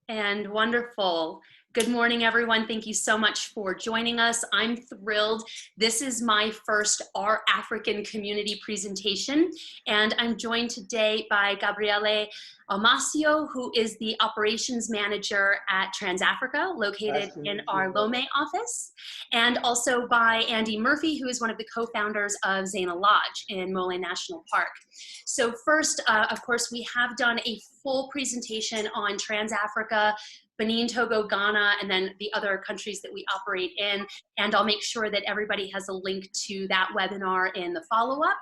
And wonderful. Good morning, everyone. Thank you so much for joining us. I'm thrilled. This is my first Our African Community presentation, and I'm joined today by Gabriele Almasio, who is the Operations Manager at TransAfrica, located in our Lomé office, and also by Andy Murphy, who is one of the co-founders of Zaina Lodge in Mole National Park. So first, of course, we have done a full presentation on TransAfrica, Benin, Togo, Ghana, and then the other countries that we operate in. And I'll make sure that everybody has a link to that webinar in the follow-up.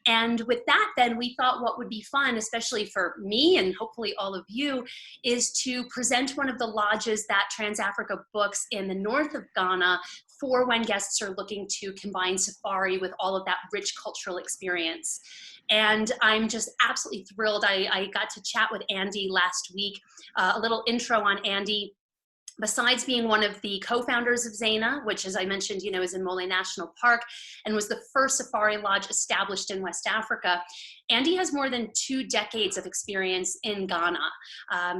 And with that, then we thought what would be fun, especially for me and hopefully all of you, is to present one of the lodges that TransAfrica books in the north of Ghana for when guests are looking to combine safari with all of that rich cultural experience. And I'm just absolutely thrilled. I got to chat with Andy last week. A little intro on Andy. Besides being one of the co-founders of Zaina, which, as I mentioned, is in Mole National Park and was the first safari lodge established in West Africa, Andy has more than 2 decades of experience in Ghana.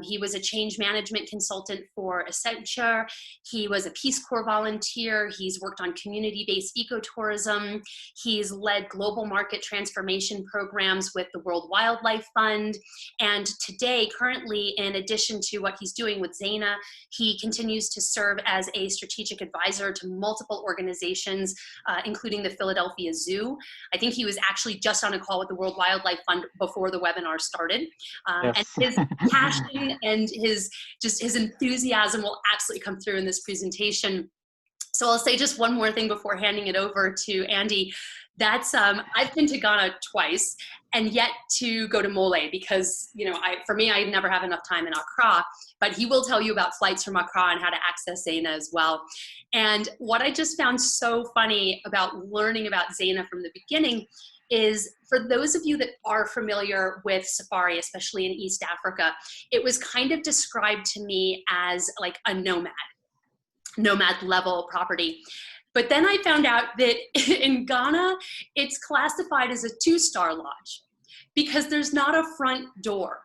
He was a change management consultant for Accenture. He was a Peace Corps volunteer. He's worked on community-based ecotourism. He's led global market transformation programs with the World Wildlife Fund. And today, currently, in addition to what he's doing with Zaina, he continues to serve as a strategic advisor to multiple organizations, including the Philadelphia Zoo. I think he was actually just on a call with the World Wildlife Fund before the webinar started. Yes. And his passion and his enthusiasm will absolutely come through in this presentation. So I'll say just one more thing before handing it over to Andy. That's I've been to Ghana twice, and yet to go to Mole because for me I never have enough time in Accra. But he will tell you about flights from Accra and how to access Zaina as well. And what I just found so funny about learning about Zaina from the beginning is, for those of you that are familiar with safari, especially in East Africa, it was kind of described to me as like a nomad level property. But then I found out that in Ghana, it's classified as a 2-star lodge because there's not a front door.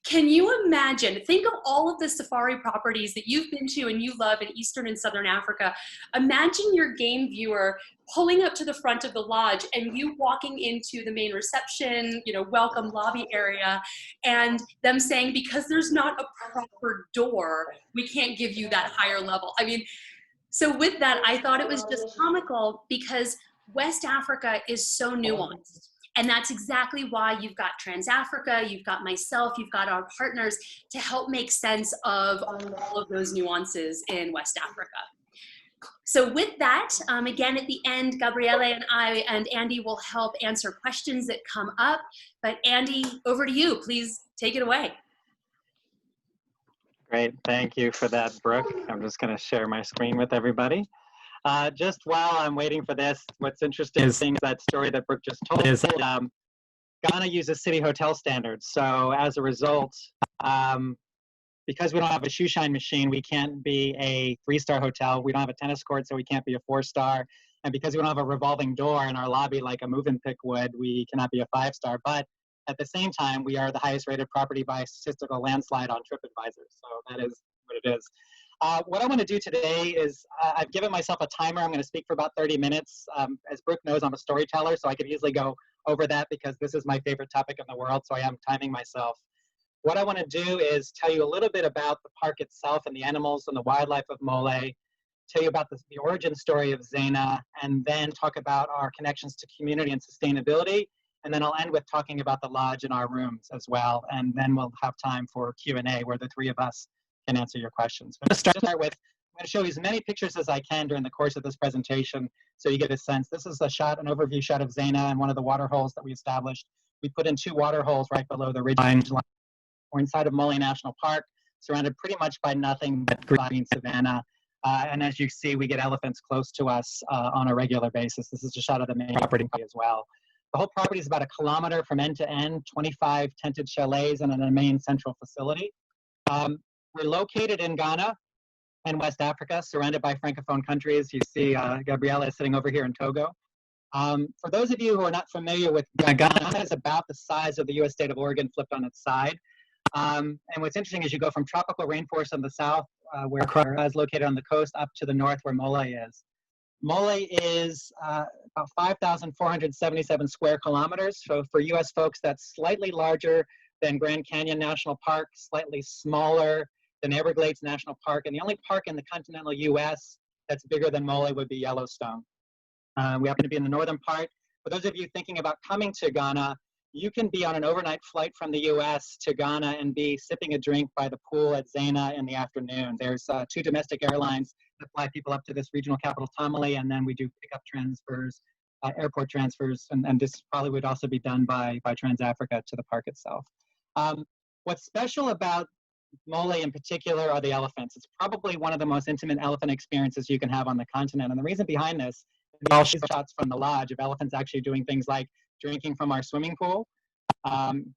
Can you imagine, think of all of the safari properties that you've been to and you love in Eastern and Southern Africa. Imagine your game viewer pulling up to the front of the lodge and you walking into the main reception, welcome lobby area, and them saying, because there's not a proper door, we can't give you that higher level. I mean, so with that, I thought it was just comical because West Africa is so nuanced. And that's exactly why you've got TransAfrica, you've got myself, you've got our partners to help make sense of all of those nuances in West Africa. So with that, again, at the end, Gabriele and I and Andy will help answer questions that come up. But Andy, over to you. Please take it away. Great. Thank you for that, Brooke. I'm just going to share my screen with everybody. Just while I'm waiting for this, what's interesting is that story that Brooke just told is Ghana uses city hotel standards. So as a result, because we don't have a shoe shine machine, we can't be a 3-star hotel. We don't have a tennis court, so we can't be a 4-star. And because we don't have a revolving door in our lobby like a move-in pick would, we cannot be a 5-star. But at the same time, we are the highest rated property by statistical landslide on TripAdvisor. So that is what it is. What I want to do today is I've given myself a timer. I'm going to speak for about 30 minutes. As Brooke knows, I'm a storyteller, so I could easily go over that because this is my favorite topic in the world, so I am timing myself. What I want to do is tell you a little bit about the park itself and the animals and the wildlife of Mole, tell you about the origin story of Zaina, and then talk about our connections to community and sustainability. And then I'll end with talking about the lodge and our rooms as well. And then we'll have time for Q&A where the 3 of us can answer your questions. But let's start with, I'm going to show you as many pictures as I can during the course of this presentation so you get a sense. This is a shot, an overview shot of Zaina and one of the water holes that we established. We put in 2 water holes right below the ridge line. We're inside of Mole National Park, surrounded pretty much by nothing but green savanna. And as you see, we get elephants close to us on a regular basis. This is a shot of the main property as well. The whole property is about 1 kilometer from end to end, 25 tented chalets and a main central facility. We're located in Ghana and West Africa, surrounded by Francophone countries. You see Gabriele is sitting over here in Togo. For those of you who are not familiar with Ghana, is about the size of the U.S. state of Oregon flipped on its side. And what's interesting is you go from tropical rainforest in the south, where Accra is located on the coast, up to the north where Mole is. Mole is about 5,477 square kilometers. So for US folks, that's slightly larger than Grand Canyon National Park, slightly smaller than Everglades National Park. And the only park in the continental US that's bigger than Mole would be Yellowstone. We happen to be in the northern part. For those of you thinking about coming to Ghana, you can be on an overnight flight from the US to Ghana and be sipping a drink by the pool at Zaina in the afternoon. There's 2 domestic airlines that fly people up to this regional capital, Tamale, and then we do pickup transfers, airport transfers, and this probably would also be done by TransAfrica to the park itself. What's special about Mole in particular are the elephants. It's probably one of the most intimate elephant experiences you can have on the continent. And the reason behind this, all shots from the lodge of elephants actually doing things like drinking from our swimming pool.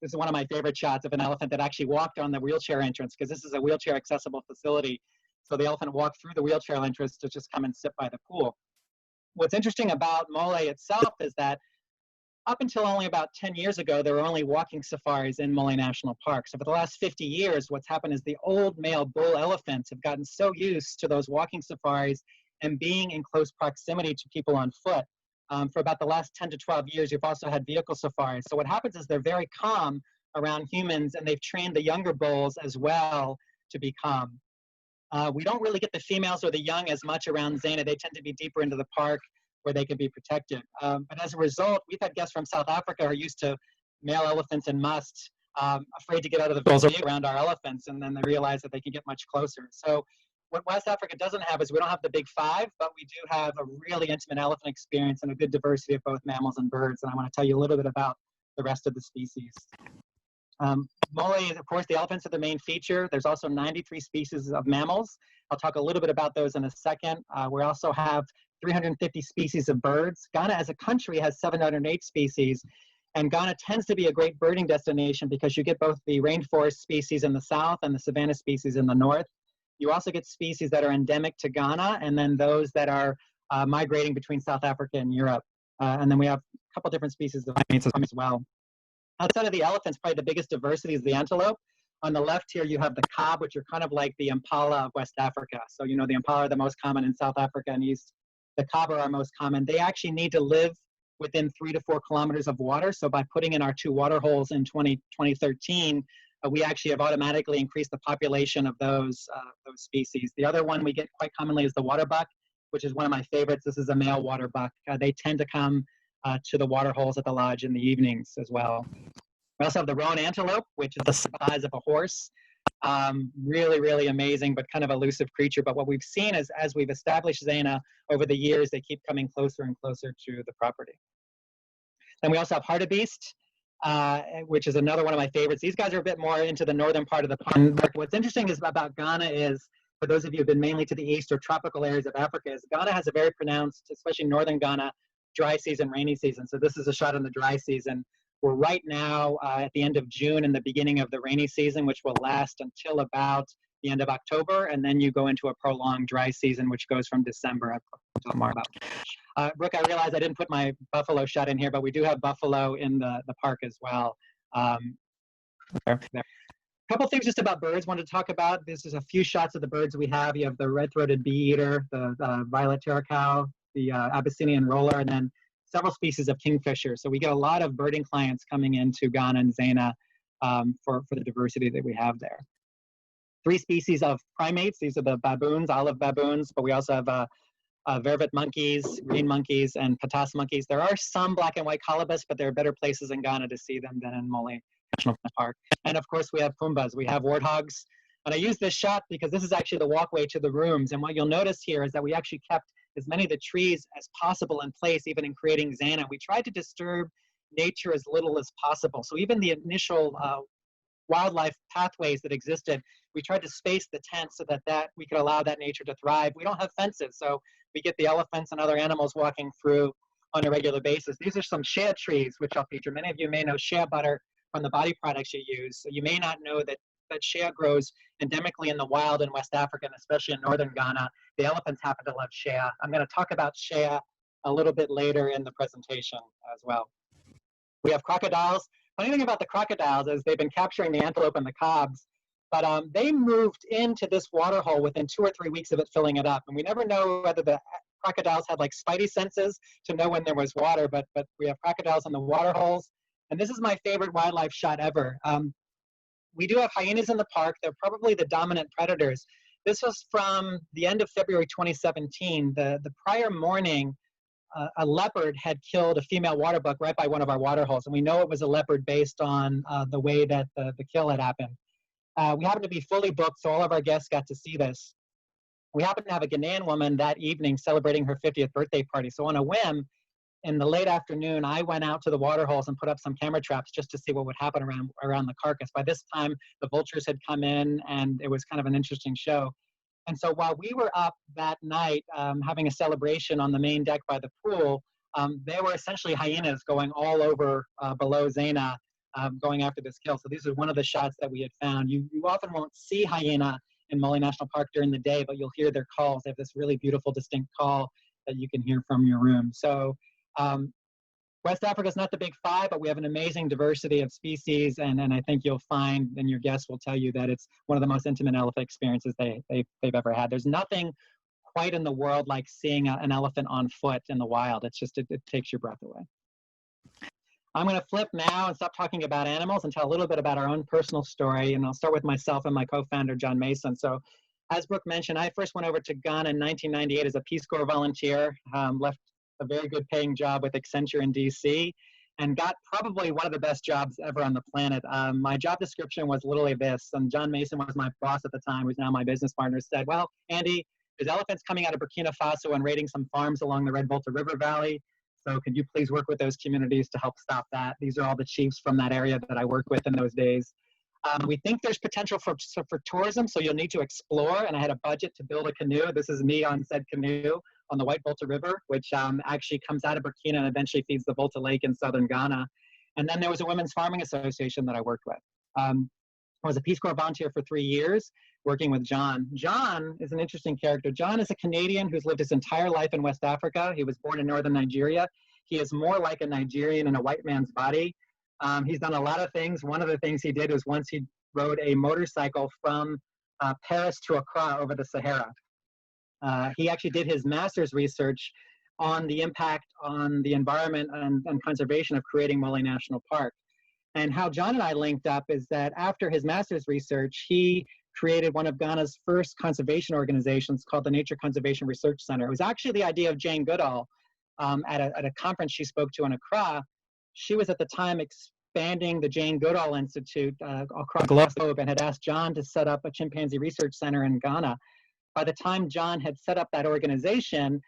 This is one of my favorite shots of an elephant that actually walked on the wheelchair entrance, because this is a wheelchair accessible facility. So the elephant walked through the wheelchair entrance to just come and sit by the pool. What's interesting about Mole itself is that up until only about 10 years ago, there were only walking safaris in Mole National Park. So for the last 50 years, what's happened is the old male bull elephants have gotten so used to those walking safaris and being in close proximity to people on foot. For about the last 10 to 12 years, you've also had vehicle safaris. So what happens is they're very calm around humans, and they've trained the younger bulls as well to be calm. We don't really get the females or the young as much around Zaina. They tend to be deeper into the park where they can be protected. But as a result, we've had guests from South Africa who are used to male elephants and musk, afraid to get out of the vehicles around our elephants, and then they realize that they can get much closer. So what West Africa doesn't have is we don't have the big 5, but we do have a really intimate elephant experience and a good diversity of both mammals and birds. And I want to tell you a little bit about the rest of the species. Mole, of course, the elephants are the main feature. There's also 93 species of mammals. I'll talk a little bit about those in a second. We also have 350 species of birds. Ghana as a country has 708 species, and Ghana tends to be a great birding destination because you get both the rainforest species in the south and the savanna species in the north. You also get species that are endemic to Ghana, and then those that are migrating between South Africa and Europe. And then we have a couple different species of primates as well. Outside of the elephants, probably the biggest diversity is the antelope. On the left here, you have the cob, which are kind of like the impala of West Africa. So, you know, the impala are the most common in South Africa and East. The cob are our most common. They actually need to live within 3 to 4 kilometers of water. So by putting in our 2 water holes in 2013, we actually have automatically increased the population of those species. The other one we get quite commonly is the water buck, which is one of my favorites. This is a male water buck. They tend to come to the water holes at the lodge in the evenings as well. We also have the roan antelope, which is the size of a horse. Really, really amazing, but kind of elusive creature. But what we've seen is as we've established Zaina over the years, they keep coming closer and closer to the property. Then we also have hartebeest, which is another one of my favorites. These guys are a bit more into the northern part of the park. What's interesting is about Ghana is, for those of you who have been mainly to the east or tropical areas of Africa, is Ghana has a very pronounced, especially northern Ghana, dry season, rainy season. So this is a shot in the dry season. We're right now at the end of June and the beginning of the rainy season, which will last until about the end of October, and then you go into a prolonged dry season, which goes from December. I'll talk more about. Brooke, I realized I didn't put my buffalo shot in here, but we do have buffalo in the park as well. A couple things just about birds I wanted to talk about. This is a few shots of the birds we have. You have the red-throated bee-eater, the violet terracou, the Abyssinian roller, and then several species of kingfisher. So we get a lot of birding clients coming into Ghana and Zaina for the diversity that we have there. 3 species of primates. These are the baboons, olive baboons, but we also have vervet monkeys, green monkeys, and patas monkeys. There are some black and white colobus, but there are better places in Ghana to see them than in Mole National Park. And of course, we have pumbas. We have warthogs. And I use this shot because this is actually the walkway to the rooms. And what you'll notice here is that we actually kept as many of the trees as possible in place, even in creating Zaina. We tried to disturb nature as little as possible. So even the initial wildlife pathways that existed, we tried to space the tent so that we could allow that nature to thrive. We don't have fences, so we get the elephants and other animals walking through on a regular basis. These are some shea trees, which I'll feature. Many of you may know shea butter from the body products you use. So you may not know that shea grows endemically in the wild in West Africa, and especially in northern Ghana. The elephants happen to love shea. I'm going to talk about shea a little bit later in the presentation as well. We have crocodiles. Funny thing about the crocodiles is they've been capturing the antelope and the cobs, but they moved into this water hole within 2 or 3 weeks of it filling it up. And we never know whether the crocodiles had like spidey senses to know when there was water, but we have crocodiles in the water holes. And this is my favorite wildlife shot ever. We do have hyenas in the park. They're probably the dominant predators. This was from the end of February 2017. The prior morning, a leopard had killed a female water buck right by one of our water holes. And we know it was a leopard based on the way that the kill had happened. We happened to be fully booked, so all of our guests got to see this. We happened to have a Ghanaian woman that evening celebrating her 50th birthday party. So on a whim, in the late afternoon, I went out to the water holes and put up some camera traps just to see what would happen around the carcass. By this time, the vultures had come in, and it was kind of an interesting show. And so while we were up that night having a celebration on the main deck by the pool, there were essentially hyenas going all over below Zaina, going after this kill. So these are one of the shots that we had found. You often won't see hyena in Mole National Park during the day, but you'll hear their calls. They have this really beautiful, distinct call that you can hear from your room. So West Africa is not the big five, but we have an amazing diversity of species, and I think you'll find, and your guests will tell you, that it's one of the most intimate elephant experiences they've ever had. There's nothing quite in the world like seeing an elephant on foot in the wild. It's just, it takes your breath away. I'm going to flip now and stop talking about animals and tell a little bit about our own personal story, and I'll start with myself and my co-founder, John Mason. So, as Brooke mentioned, I first went over to Ghana in 1998 as a Peace Corps volunteer, left a very good paying job with Accenture in DC, and got probably one of the best jobs ever on the planet. My job description was literally this, and John Mason was my boss at the time, who's now my business partner, said, well, Andy, there's elephants coming out of Burkina Faso and raiding some farms along the Red Volta River Valley. So could you please work with those communities to help stop that? These are all the chiefs from that area that I worked with in those days. We think there's potential for tourism, so you'll need to explore, and I had a budget to build a canoe. This is me on said canoe on the White Volta River, which actually comes out of Burkina and eventually feeds the Volta Lake in southern Ghana. And then there was a women's farming association that I worked with. I was a Peace Corps volunteer for 3 years, working with John. John is an interesting character. John is a Canadian who's lived his entire life in West Africa. He was born in northern Nigeria. He is more like a Nigerian in a white man's body. He's done a lot of things. One of the things he did was once he rode a motorcycle from Paris to Accra over the Sahara. He actually did his master's research on the impact on the environment and conservation of creating Mole National Park. And how John and I linked up is that after his master's research, he created one of Ghana's first conservation organizations called the Nature Conservation Research Center. It was actually the idea of Jane Goodall at a conference she spoke to in Accra. She was at the time expanding the Jane Goodall Institute across the globe and had asked John to set up a chimpanzee research center in Ghana. By the time John had set up that organization,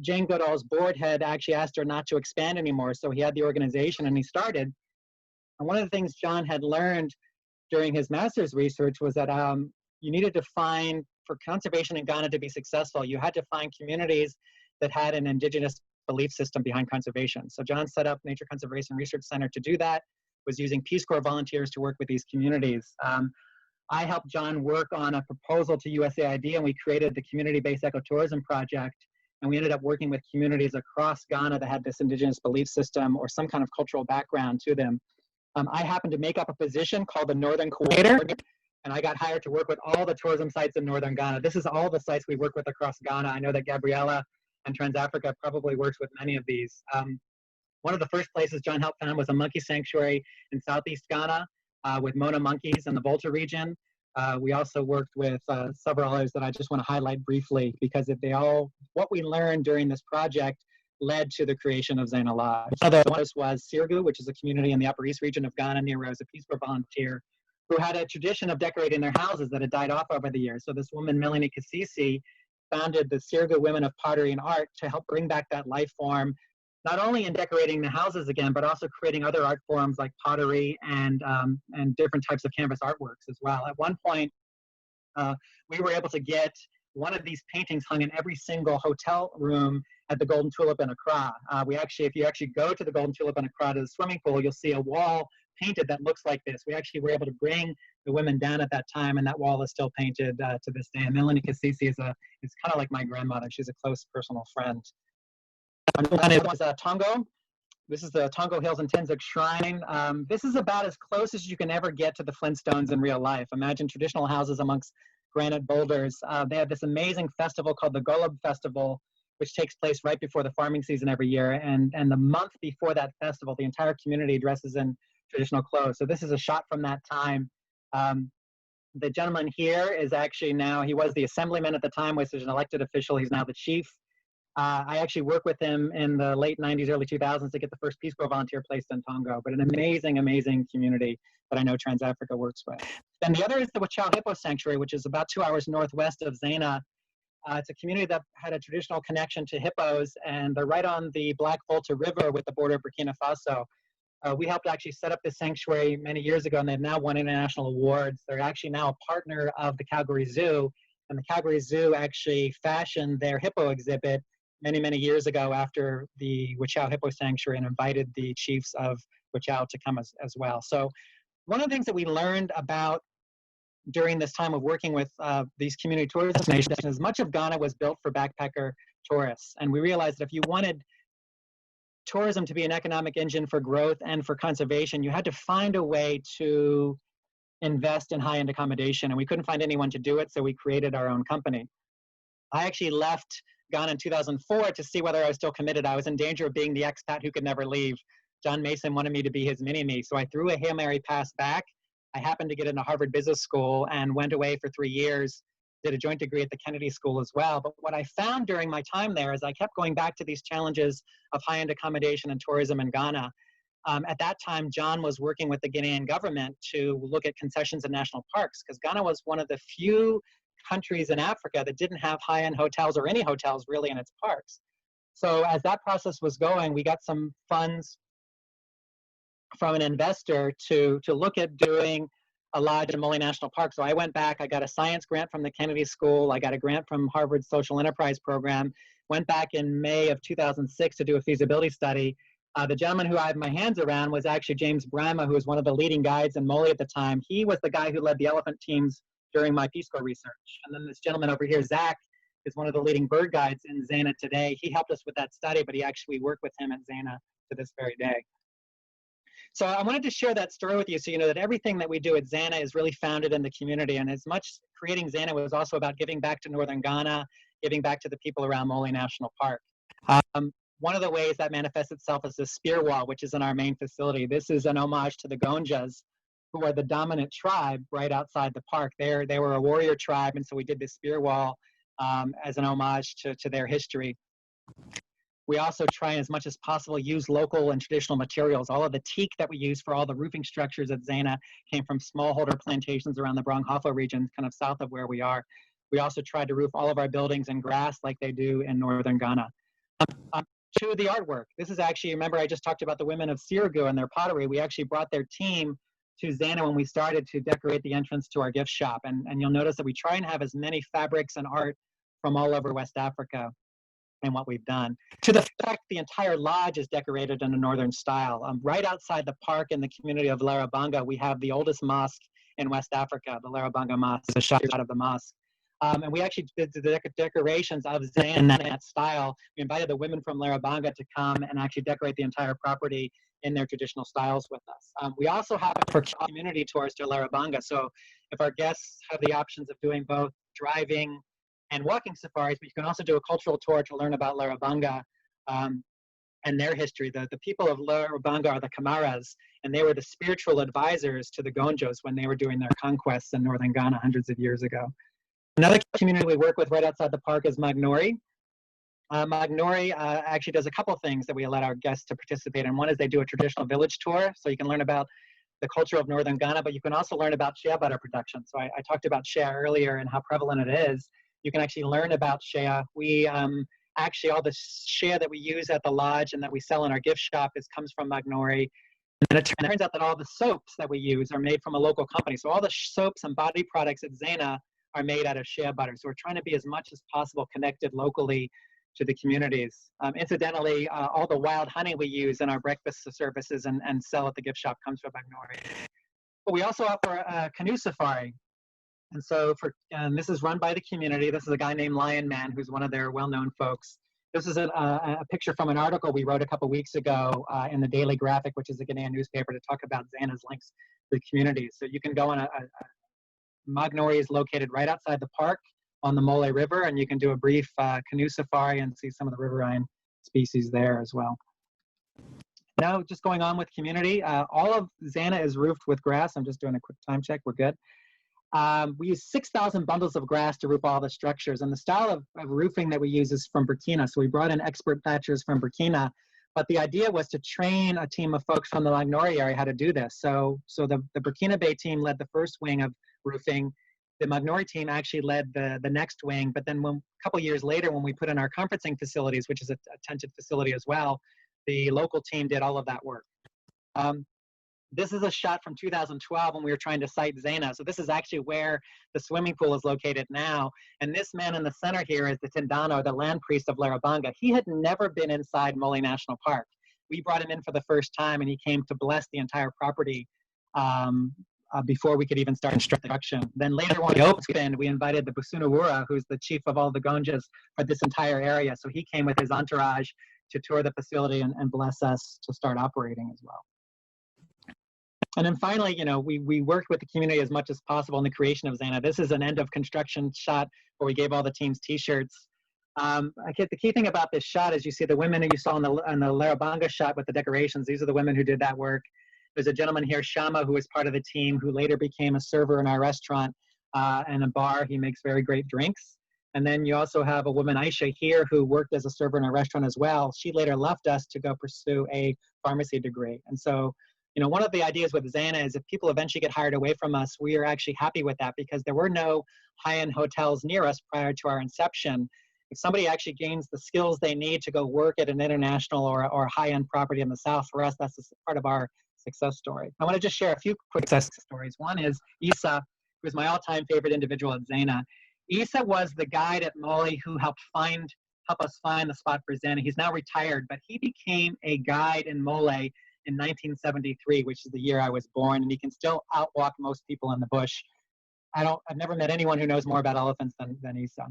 Jane Goodall's board had actually asked her not to expand anymore. So he had the organization and he started. And one of the things John had learned during his master's research was that you needed to find, for conservation in Ghana to be successful, you had to find communities that had an indigenous belief system behind conservation. So John set up Nature Conservation Research Center to do that, was using Peace Corps volunteers to work with these communities. I helped John work on a proposal to USAID, and we created the Community-Based Ecotourism Project, and we ended up working with communities across Ghana that had this indigenous belief system or some kind of cultural background to them. I happened to make up a position called the Northern Coordinator, and I got hired to work with all the tourism sites in northern Ghana. This is all the sites we work with across Ghana. I know that Gabriele and TransAfrica probably works with many of these. One of the first places John helped found was a monkey sanctuary in southeast Ghana with Mona monkeys in the Volta region. We also worked with several others that I just want to highlight briefly because what we learned during this project led to the creation of Zaina Lodge. Another one was Sirgu, which is a community in the Upper East region of Ghana near where I was a Peace Corps volunteer, who had a tradition of decorating their houses that had died off over the years. So this woman, Melanie Kasisi, founded the Sirgu Women of Pottery and Art to help bring back that life form, not only in decorating the houses again, but also creating other art forms like pottery and different types of canvas artworks as well. At one point, we were able to get one of these paintings hung in every single hotel room at the Golden Tulip in Accra. If you actually go to the Golden Tulip in Accra to the swimming pool, you'll see a wall painted that looks like this. We actually were able to bring the women down at that time, and that wall is still painted to this day. And Melanie Kasisi is kind of like my grandmother. She's a close personal friend. Another one is Tongo. This is the Tongo Hills and Tenzuk Shrine. This is about as close as you can ever get to the Flintstones in real life. Imagine traditional houses amongst granite boulders. They have this amazing festival called the Golub Festival, which takes place right before the farming season every year. And the month before that festival, the entire community dresses in traditional clothes. So this is a shot from that time. The gentleman here is actually now, he was the assemblyman at the time, was an elected official. He's now the chief. I actually worked with him in the late 90s, early 2000s to get the first Peace Corps volunteer placed in Tongo, but an amazing, amazing community that I know TransAfrica works with. Then the other is the Wachau Hippo Sanctuary, which is about 2 hours northwest of Zaina. It's a community that had a traditional connection to hippos, and they're right on the Black Volta River with the border of Burkina Faso. We helped actually set up this sanctuary many years ago, and they've now won international awards. They're actually now a partner of the Calgary Zoo, and the Calgary Zoo actually fashioned their hippo exhibit many, many years ago after the Wachau Hippo Sanctuary and invited the chiefs of Wachau to come as well. So one of the things that we learned about during this time of working with these community tourism destinations is much of Ghana was built for backpacker tourists. And we realized that if you wanted tourism to be an economic engine for growth and for conservation, you had to find a way to invest in high-end accommodation. And we couldn't find anyone to do it, so we created our own company. I actually left Ghana in 2004 to see whether I was still committed. I was in danger of being the expat who could never leave. John Mason wanted me to be his mini-me, so I threw a Hail Mary pass back. I happened to get into Harvard Business School and went away for 3 years, did a joint degree at the Kennedy School as well. But what I found during my time there is I kept going back to these challenges of high-end accommodation and tourism in Ghana. At that time, John was working with the Ghanaian government to look at concessions in national parks, because Ghana was one of the few countries in Africa that didn't have high-end hotels or any hotels really in its parks. So as that process was going, we got some funds from an investor to look at doing a lodge in Mole National Park. So I went back, I got a science grant from the Kennedy School, I got a grant from Harvard's Social Enterprise Program, went back in May of 2006 to do a feasibility study. The gentleman who I had my hands around was actually James Brama, who was one of the leading guides in Mole at the time. He was the guy who led the elephant teams during my Peace Corps research. And then this gentleman over here, Zach, is one of the leading bird guides in Zaina today. He helped us with that study, but he actually worked with him at Zaina to this very day. So I wanted to share that story with you so you know that everything that we do at Zaina is really founded in the community. And as much creating Zaina was also about giving back to Northern Ghana, giving back to the people around Mole National Park. One of the ways that manifests itself is the spear wall, which is in our main facility. This is an homage to the Gonjas, who are the dominant tribe right outside the park. They were a warrior tribe, and so we did this spear wall as an homage to their history. We also try as much as possible use local and traditional materials. All of the teak that we use for all the roofing structures at Zaina came from smallholder plantations around the Brong-Ahafo region, kind of south of where we are. We also tried to roof all of our buildings in grass like they do in northern Ghana. To the artwork. This is actually, remember I just talked about the women of Sirigu and their pottery. We actually brought their team to Zaina when we started to decorate the entrance to our gift shop. And you'll notice that we try and have as many fabrics and art from all over West Africa and what we've done. To the fact the entire lodge is decorated in a northern style. Right outside the park in the community of Larabanga, we have the oldest mosque in West Africa, the Larabanga Mosque, the shot out of the mosque. And we actually did the decorations of Zaina in that style. We invited the women from Larabanga to come and actually decorate the entire property in their traditional styles with us. We also have for community tours to Larabanga. So if our guests have the options of doing both driving and walking safaris, but you can also do a cultural tour to learn about Larabanga and their history. The people of Larabanga are the Kamaras, and they were the spiritual advisors to the Gonjos when they were doing their conquests in northern Ghana hundreds of years ago. Another community we work with right outside the park is Magnori. Magnori actually does a couple things that we let our guests to participate in. One is they do a traditional village tour, so you can learn about the culture of northern Ghana, but you can also learn about shea butter production. So I talked about shea earlier and how prevalent it is. You can actually learn about shea. We actually, all the shea that we use at the lodge and that we sell in our gift shop comes from Magnori. And it turns out that all the soaps that we use are made from a local company. So all the soaps and body products at Zaina are made out of shea butter. So we're trying to be as much as possible connected locally to the communities. Incidentally, all the wild honey we use in our breakfast services and sell at the gift shop comes from Magnori. But we also offer a canoe safari. And so this is run by the community. This is a guy named Lion Man, who's one of their well-known folks. This is a picture from an article we wrote a couple weeks ago in the Daily Graphic, which is a Ghanaian newspaper, to talk about Zaina's links to the community. So you can go on Magnori is located right outside the park on the Mole River, and you can do a brief canoe safari and see some of the riverine species there as well. Now, just going on with community, all of Zaina is roofed with grass. I'm just doing a quick time check. We're good. We use 6,000 bundles of grass to roof all the structures, and the style of roofing that we use is from Burkina. So we brought in expert thatchers from Burkina, but the idea was to train a team of folks from the Magnori area how to do this. So the Burkina Bay team led the first wing of roofing. The Magnori team actually led the next wing, but then a couple years later, when we put in our conferencing facilities, which is a tented facility as well, the local team did all of that work. This is a shot from 2012 when we were trying to site Zaina. So this is actually where the swimming pool is located now. And this man in the center here is the Tindano, the land priest of Larabanga. He had never been inside Mole National Park. We brought him in for the first time, and he came to bless the entire property before we could even start construction. Then later when we opened, we invited the Busunawura, who's the chief of all the Gonjas for this entire area. So he came with his entourage to tour the facility and bless us to start operating as well. And then finally, you know, we worked with the community as much as possible in the creation of Zaina. This is an end of construction shot where we gave all the teams T-shirts. The key thing about this shot is you see the women that you saw in the Larabanga shot with the decorations. These are the women who did that work. There's a gentleman here, Shama, who was part of the team, who later became a server in our restaurant and a bar. He makes very great drinks. And then you also have a woman, Aisha, here, who worked as a server in our restaurant as well. She later left us to go pursue a pharmacy degree. And so, you know, one of the ideas with Zaina is if people eventually get hired away from us, we are actually happy with that because there were no high-end hotels near us prior to our inception. If somebody actually gains the skills they need to go work at an international or high-end property in the South, for us, that's part of our success story. I want to just share a few quick success stories. One is Isa, who is my all-time favorite individual at Zaina. Isa was the guide at Mole who helped us find the spot for Zaina. He's now retired, but he became a guide in Mole in 1973, which is the year I was born, and he can still outwalk most people in the bush. I've never met anyone who knows more about elephants than Isa.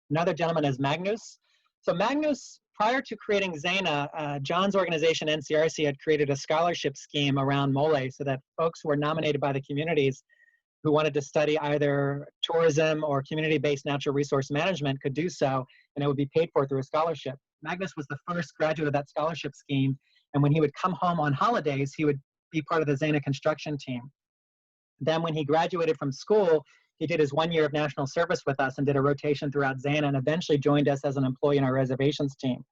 Another gentleman is Magnus. So Magnus, prior to creating Zaina, John's organization, NCRC, had created a scholarship scheme around Mole so that folks who were nominated by the communities who wanted to study either tourism or community-based natural resource management could do so, and it would be paid for through a scholarship. Magnus was the first graduate of that scholarship scheme, and when he would come home on holidays, he would be part of the Zaina construction team. Then when he graduated from school, he did his 1 year of national service with us and did a rotation throughout Zaina and eventually joined us as an employee in our reservations team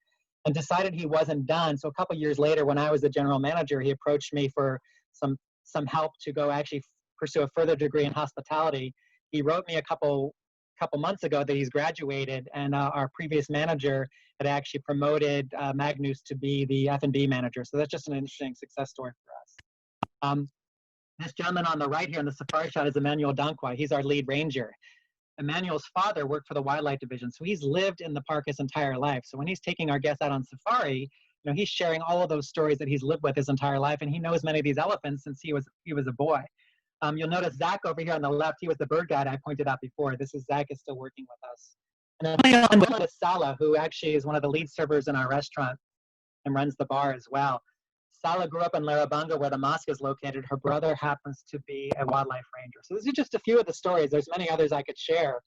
and decided he wasn't done. So a couple years later, when I was the general manager, he approached me for some help to go actually pursue a further degree in hospitality. He wrote me a couple months ago that he's graduated, and our previous manager had actually promoted Magnus to be the F&B manager. So that's just an interesting success story for us. This gentleman on the right here in the safari shot is Emmanuel Dankwa. He's our lead ranger. Emmanuel's father worked for the wildlife division, so he's lived in the park his entire life. So when he's taking our guests out on safari, you know, he's sharing all of those stories that he's lived with his entire life, and he knows many of these elephants since he was a boy. You'll notice Zach over here on the left, he was the bird guide I pointed out before. Zach is still working with us. And then is Salah, who actually is one of the lead servers in our restaurant and runs the bar as well. Salah grew up in Larabanga, where the mosque is located. Her brother happens to be a wildlife ranger. So these are just a few of the stories. There's many others I could share.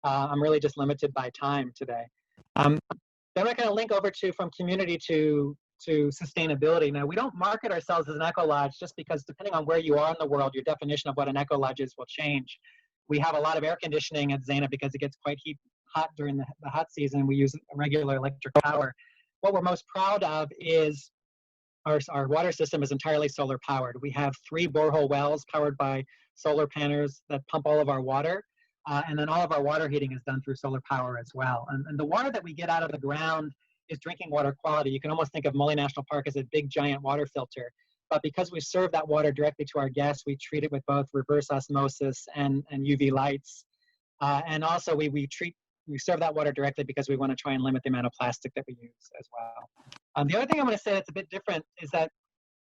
I'm really just limited by time today. Then we're going to link over from community to sustainability. Now, we don't market ourselves as an eco lodge just because depending on where you are in the world, your definition of what an eco lodge is will change. We have a lot of air conditioning at Zaina because it gets quite hot during the hot season. We use regular electric power. What we're most proud of is our water system is entirely solar powered. We have 3 borehole wells powered by solar panels that pump all of our water. And then all of our water heating is done through solar power as well. And the water that we get out of the ground is drinking water quality. You can almost think of Mole National Park as a big giant water filter. But because we serve that water directly to our guests, we treat it with both reverse osmosis and UV lights. And also we serve that water directly because we want to try and limit the amount of plastic that we use as well. The other thing I want to say that's a bit different is that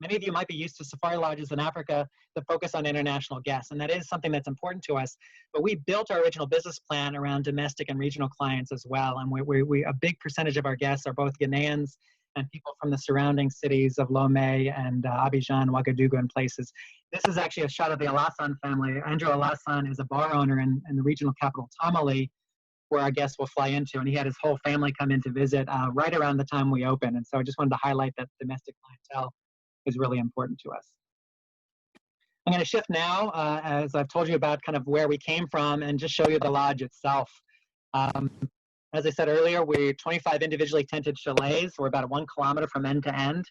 Many of you might be used to safari lodges in Africa that focus on international guests, and that is something that's important to us. But we built our original business plan around domestic and regional clients as well. And a big percentage of our guests are both Ghanaians and people from the surrounding cities of Lomé and Abidjan, Ouagadougou, and places. This is actually a shot of the Alassane family. Andrew Alassane is a bar owner in the regional capital, Tamale, where our guests will fly into, and he had his whole family come in to visit right around the time we open. And so I just wanted to highlight that domestic clientele is really important to us. I'm going to shift now, as I've told you about kind of where we came from, and just show you the lodge itself. As I said earlier, we're 25 individually tented chalets. We're about 1 kilometer from end to end.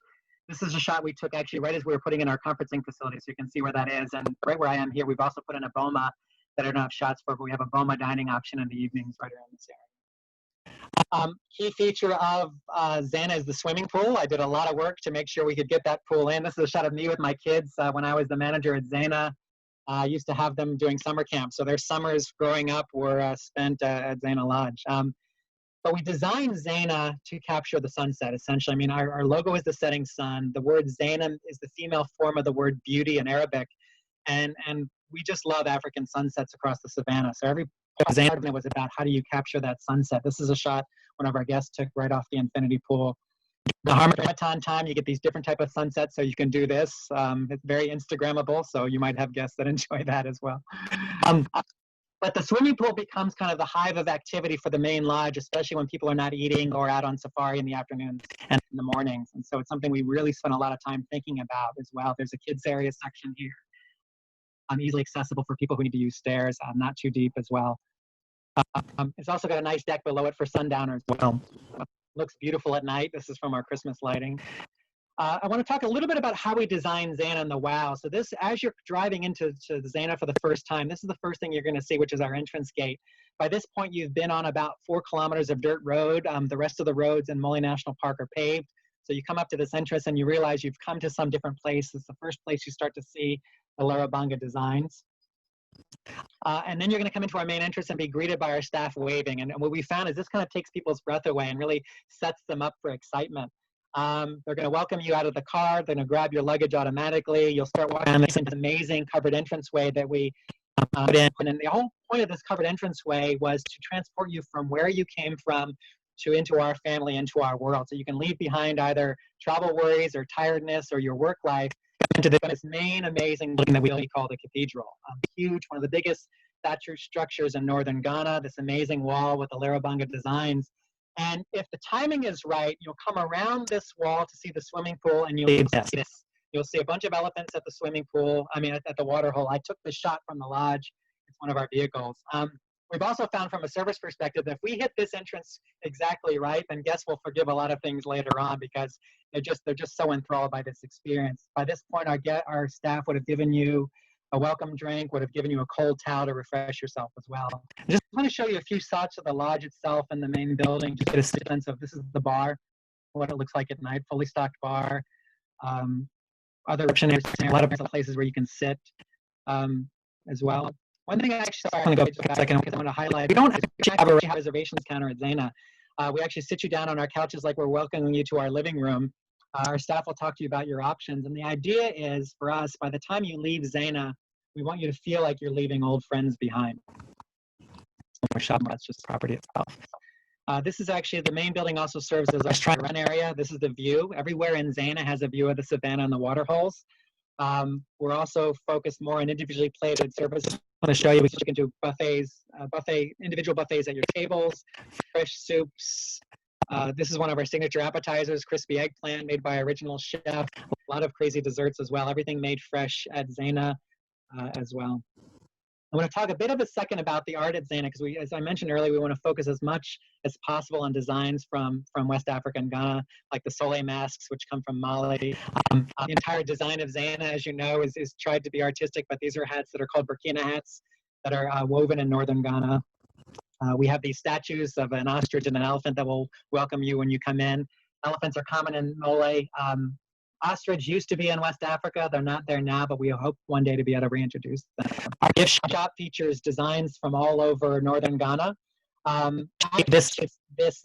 This is a shot we took actually right as we were putting in our conferencing facility, so you can see where that is. And right where I am here, we've also put in a boma that I don't have shots for, but we have a boma dining option in the evenings right around this area. Key feature of Zaina is the swimming pool. I did a lot of work to make sure we could get that pool in. This is a shot of me with my kids when I was the manager at Zaina. I used to have them doing summer camp, so their summers growing up were spent at Zaina Lodge. But we designed Zaina to capture the sunset, essentially. I mean, our logo is the setting sun. The word Zaina is the female form of the word beauty in Arabic. And we just love African sunsets across the savannah. So every Zaina was about how do you capture that sunset. This is a shot one of our guests took right off the infinity pool. The Harmattan time, you get these different type of sunsets, so you can do this. It's very Instagrammable, so you might have guests that enjoy that as well. But the swimming pool becomes kind of the hive of activity for the main lodge, especially when people are not eating or out on safari in the afternoons and in the mornings. And so it's something we really spend a lot of time thinking about as well. There's a kids area section here. Easily accessible for people who need to use stairs, not too deep as well. It's also got a nice deck below it for sundowners as well. Looks beautiful at night. This is from our Christmas lighting. I want to talk a little bit about how we designed Zaina and the wow. So this, as you're driving into Zaina for the first time, this is the first thing you're going to see, which is our entrance gate. By this point, you've been on about 4 kilometers of dirt road. The rest of the roads in Mole National Park are paved. So you come up to this entrance and you realize you've come to some different place. It's the first place you start to see the Larabanga designs. And then you're going to come into our main entrance and be greeted by our staff waving. And what we found is this kind of takes people's breath away and really sets them up for excitement. They're going to welcome you out of the car. They're going to grab your luggage automatically. You'll start walking down this amazing covered entranceway that we put in. And the whole point of this covered entranceway was to transport you from where you came from to into our family, into our world. So you can leave behind either travel worries or tiredness or your work life into this main amazing building that we call the cathedral. Huge, one of the biggest thatched structures in northern Ghana, this amazing wall with the Larabanga designs. And if the timing is right, you'll come around this wall to see the swimming pool, and you'll see this. You'll see a bunch of elephants at the swimming pool, at the water hole. I took the shot from the lodge. It's one of our vehicles. We've also found from a service perspective that if we hit this entrance exactly right, then guests will forgive a lot of things later on because they're just so enthralled by this experience. By this point, our staff would have given you a welcome drink, would have given you a cold towel to refresh yourself as well. I just want to show you a few shots of the lodge itself and the main building, just get a sense of this is the bar, what it looks like at night, fully stocked bar. Other option areas, a lot of places where you can sit as well. One thing I actually, sorry, I'm going to go back a second because I want to highlight, we don't actually have a reservations counter at Zaina. We actually sit you down on our couches like we're welcoming you to our living room. Our staff will talk to you about your options. And the idea is for us, by the time you leave Zaina, we want you to feel like you're leaving old friends behind. That's just the property itself. This is actually, the main building also serves as a restaurant run area. This is the view. Everywhere in Zaina has a view of the savannah and the water holes. We're also focused more on individually plated services. I want to show you, we can do buffets, individual buffets at your tables, fresh soups. This is one of our signature appetizers, crispy eggplant made by original chef. A lot of crazy desserts as well. Everything made fresh at Zaina as well. I want to talk a bit of a second about the art at Zaina because as I mentioned earlier, we want to focus as much as possible on designs from West Africa and Ghana, like the Soleil masks, which come from Mali. The entire design of Zaina, as you know, is tried to be artistic, but these are hats that are called Burkina hats that are woven in northern Ghana. We have these statues of an ostrich and an elephant that will welcome you when you come in. Elephants are common in Mole. Ostrich used to be in West Africa. They're not there now, but we hope one day to be able to reintroduce them. Our gift shop features designs from all over northern Ghana. This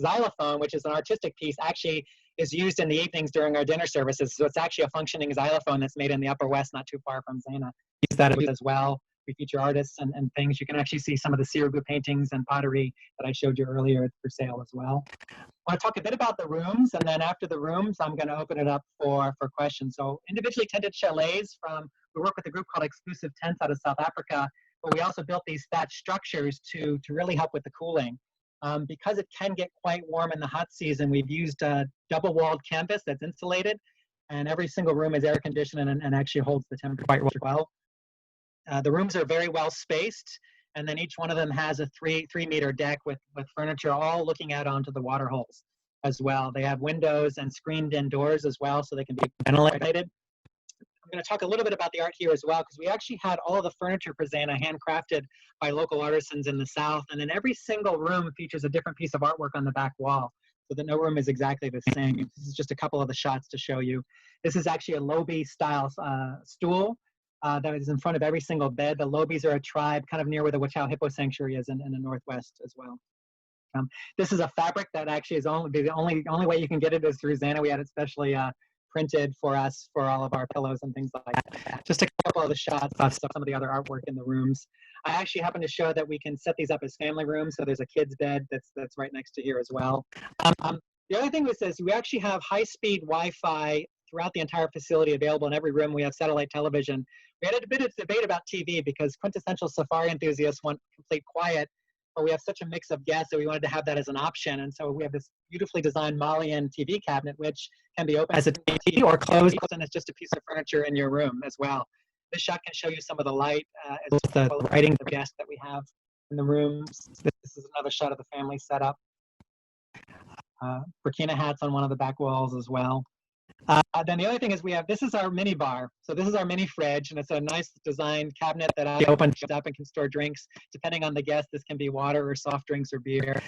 xylophone, which is an artistic piece, actually is used in the evenings during our dinner services. So it's actually a functioning xylophone that's made in the Upper West, not too far from Zaina. Use that as well. We feature artists and things. You can actually see some of the Sirigu paintings and pottery that I showed you earlier for sale as well. I want to talk a bit about the rooms, and then after the rooms, I'm going to open it up for questions. So individually tented chalets we work with a group called Exclusive Tents out of South Africa, but we also built these thatched structures to really help with the cooling. Because it can get quite warm in the hot season, we've used double-walled canvas that's insulated, and every single room is air conditioned and actually holds the temperature quite well. The rooms are very well spaced, and then each one of them has a three-meter deck with furniture all looking out onto the water holes as well. They have windows and screened-in doors as well, so they can be ventilated. I'm going to talk a little bit about the art here as well, because we actually had all of the furniture for Zaina handcrafted by local artisans in the South, and then every single room features a different piece of artwork on the back wall, so that no room is exactly the same. This is just a couple of the shots to show you. This is actually a Lomé-style stool that is in front of every single bed. The Lobes are a tribe kind of near where the Wachau Hippo Sanctuary is in the Northwest as well. This is a fabric that actually is the only way you can get it is through Zaina. We had it specially printed for us for all of our pillows and things like that. Just a couple of the shots of some of the other artwork in the rooms. I actually happen to show that we can set these up as family rooms. So there's a kid's bed that's right next to here as well. The other thing was this: we actually have high-speed Wi-Fi throughout the entire facility available in every room. We have satellite television. We had a bit of debate about TV because quintessential safari enthusiasts want complete quiet, but we have such a mix of guests that we wanted to have that as an option. And so we have this beautifully designed Malian TV cabinet, which can be open as a TV or closed, and it's just a piece of furniture in your room as well. This shot can show you some of the light, as well as the lighting of the guests that we have in the rooms. This is another shot of the family setup. Burkina hats on one of the back walls as well. Then the other thing is this is our mini bar. So this is our mini fridge, and it's a nice designed cabinet that I open up and can store drinks. Depending on the guest, this can be water or soft drinks or beer.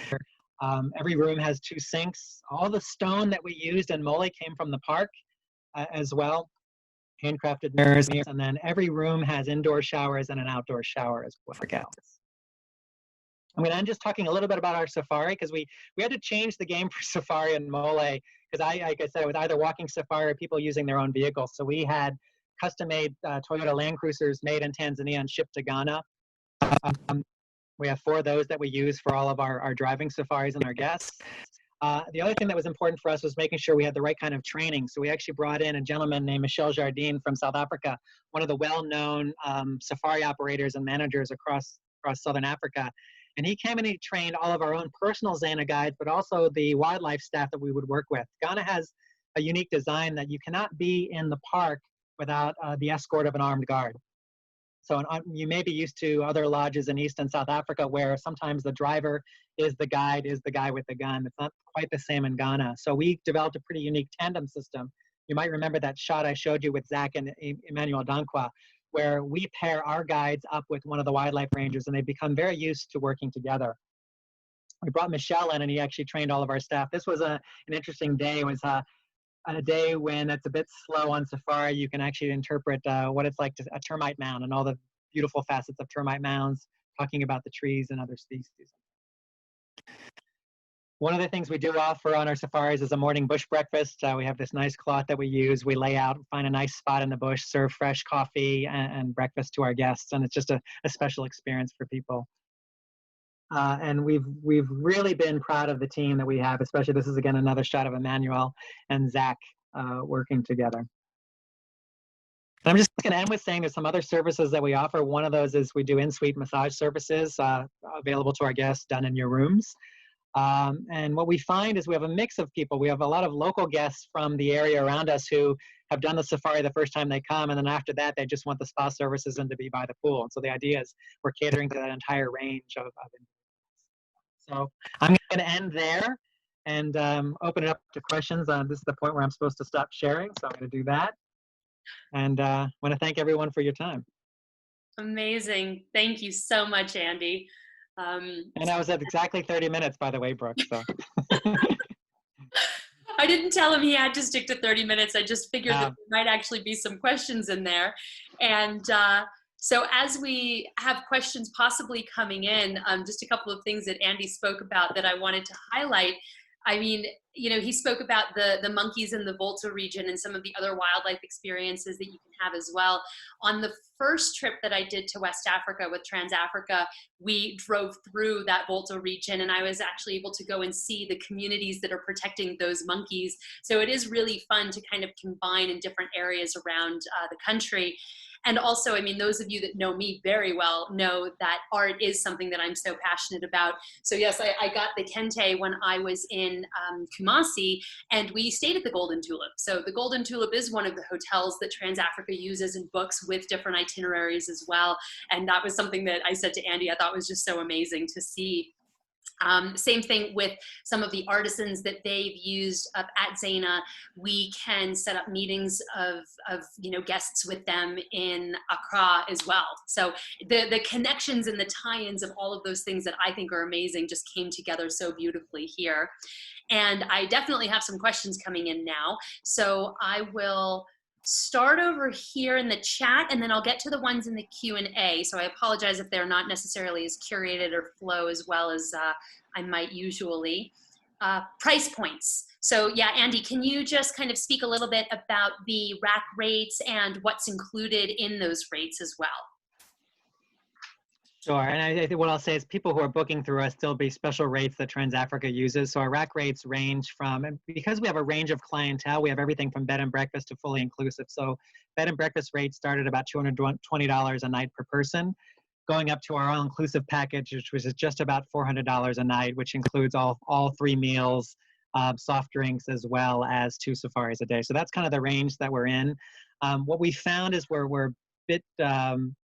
Every room has 2 sinks. All the stone that we used in Mole came from the park as well. Handcrafted mirrors, and then every room has indoor showers and an outdoor shower as well for guests. I'm going to end just talking a little bit about our safari, because we had to change the game for safari in Mole, because like I said, it was either walking safari or people using their own vehicles. So we had custom-made Toyota Land Cruisers made in Tanzania and shipped to Ghana. We have 4 of those that we use for all of our driving safaris and our guests. The other thing that was important for us was making sure we had the right kind of training. So we actually brought in a gentleman named Michel Jardine from South Africa, one of the well-known safari operators and managers across Southern Africa. And he came and he trained all of our own personal Zaina guides, but also the wildlife staff that we would work with. Ghana has a unique design that you cannot be in the park without the escort of an armed guard. So you may be used to other lodges in East and South Africa where sometimes the driver is the guide, is the guy with the gun. It's not quite the same in Ghana. So we developed a pretty unique tandem system. You might remember that shot I showed you with Zach and Emmanuel Dankwa, where we pair our guides up with one of the wildlife rangers, and they become very used to working together. We brought Michelle in, and he actually trained all of our staff. This was an interesting day. It was a day when it's a bit slow on safari. You can actually interpret what it's like to a termite mound and all the beautiful facets of termite mounds, talking about the trees and other species. One of the things we do offer on our safaris is a morning bush breakfast. We have this nice cloth that we use. We lay out, find a nice spot in the bush, serve fresh coffee and breakfast to our guests, and it's just a special experience for people. And we've really been proud of the team that we have, especially this is again another shot of Emmanuel and Zach working together. And I'm just going to end with saying there's some other services that we offer. One of those is we do in-suite massage services available to our guests, done in your rooms. And what we find is we have a mix of people. We have a lot of local guests from the area around us who have done the safari the first time they come, and then after that, they just want the spa services and to be by the pool. And so the idea is we're catering to that entire range of So I'm going to end there and open it up to questions. This is the point where I'm supposed to stop sharing, so I'm going to do that. And I want to thank everyone for your time. Amazing. Thank you so much, Andy. And I was at exactly 30 minutes, by the way, Brooke. So. I didn't tell him he had to stick to 30 minutes. I just figured that there might actually be some questions in there. And so as we have questions possibly coming in, just a couple of things that Andy spoke about that I wanted to highlight. I mean, you know, he spoke about the monkeys in the Volta region and some of the other wildlife experiences that you can have as well. On the first trip that I did to West Africa with TransAfrica, we drove through that Volta region, and I was actually able to go and see the communities that are protecting those monkeys. So it is really fun to kind of combine in different areas around the country. And also, I mean, those of you that know me very well know that art is something that I'm so passionate about. So yes, I got the Kente when I was in Kumasi, and we stayed at the Golden Tulip. So the Golden Tulip is one of the hotels that TransAfrica uses and books with different itineraries as well. And that was something that I said to Andy, I thought was just so amazing to see. Same thing with some of the artisans that they've used up at Zaina. We can set up meetings of you know, guests with them in Accra as well. So the connections and the tie-ins of all of those things that I think are amazing just came together so beautifully here. And I definitely have some questions coming in now. So I will start over here in the chat, and then I'll get to the ones in the Q&A. So I apologize if they're not necessarily as curated or flow as well as I might usually. Price points. So yeah, Andy, can you just kind of speak a little bit about the rack rates and what's included in those rates as well? Sure, and I think what I'll say is people who are booking through us, there'll be special rates that TransAfrica uses. So our rack rates range from, and because we have a range of clientele, we have everything from bed and breakfast to fully inclusive. So bed and breakfast rates start at about $220 a night per person, going up to our all-inclusive package, which is just about $400 a night, which includes all 3 meals, soft drinks, as well as 2 safaris a day. So that's kind of the range that we're in. What we found is we're a bit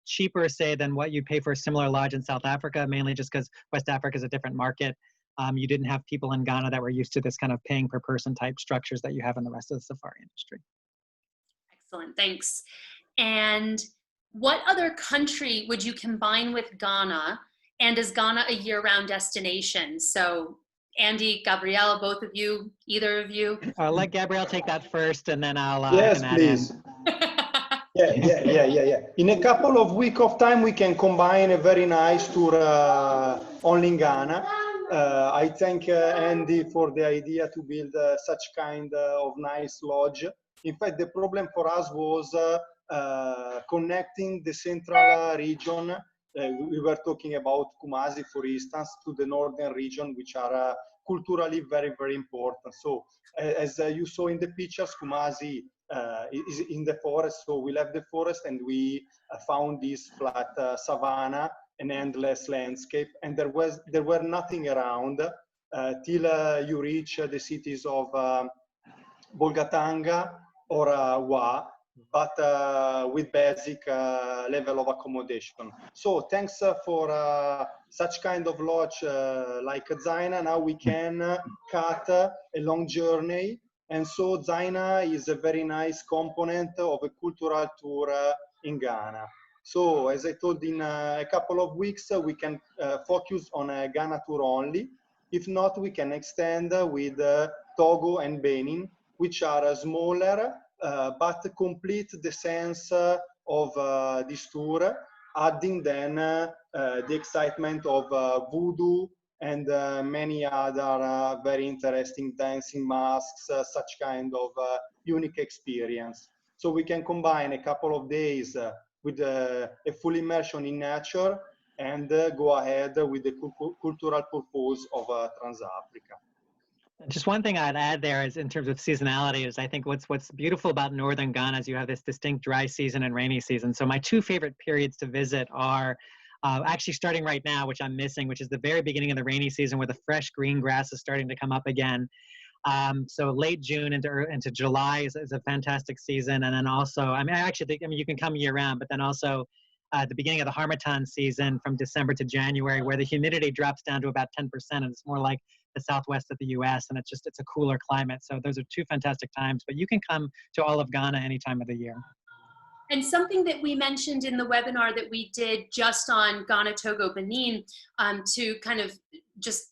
cheaper, say, than what you pay for a similar lodge in South Africa, mainly just because West Africa is a different market. You didn't have people in Ghana that were used to this kind of paying per person type structures that you have in the rest of the safari industry. Excellent, thanks. And what other country would you combine with Ghana? And is Ghana a year-round destination? So Andy, Gabrielle, both of you, either of you? I'll let Gabrielle take that first, and then I'll yes, please. Yeah. In a couple of weeks of time, we can combine a very nice tour only in Ghana. I thank Andy for the idea to build such kind of nice lodge. In fact, the problem for us was connecting the central region. We were talking about Kumasi, for instance, to the northern region, which are culturally very, very important. So as you saw in the pictures, Kumasi is in the forest. So we left the forest and we found this flat savanna, an endless landscape, and there were nothing around till you reach the cities of Bolgatanga or Wa, but with basic level of accommodation. So thanks for such kind of lodge like Zaina. Now we can cut a long journey, and so Zaina is a very nice component of a cultural tour in Ghana. So as I told, in a couple of weeks we can focus on a Ghana tour only. If not, we can extend with Togo and Benin, which are smaller, but complete the sense of this tour, adding then the excitement of voodoo and many other very interesting dancing masks, such kind of unique experience. So we can combine a couple of days with a full immersion in nature and go ahead with the cultural purpose of TransAfrica. Just one thing I'd add there is in terms of seasonality is I think what's beautiful about northern Ghana is you have this distinct dry season and rainy season. So my 2 favorite periods to visit are actually starting right now, which I'm missing, which is the very beginning of the rainy season where the fresh green grass is starting to come up again. So late June into July is a fantastic season. And then also, I actually think, you can come year round, but then also the beginning of the Harmattan season from December to January, where the humidity drops down to about 10%, and it's more like the southwest of the US, and it's a cooler climate. So those are 2 fantastic times, but you can come to all of Ghana any time of the year. And something that we mentioned in the webinar that we did just on Ghana, Togo, Benin, to kind of just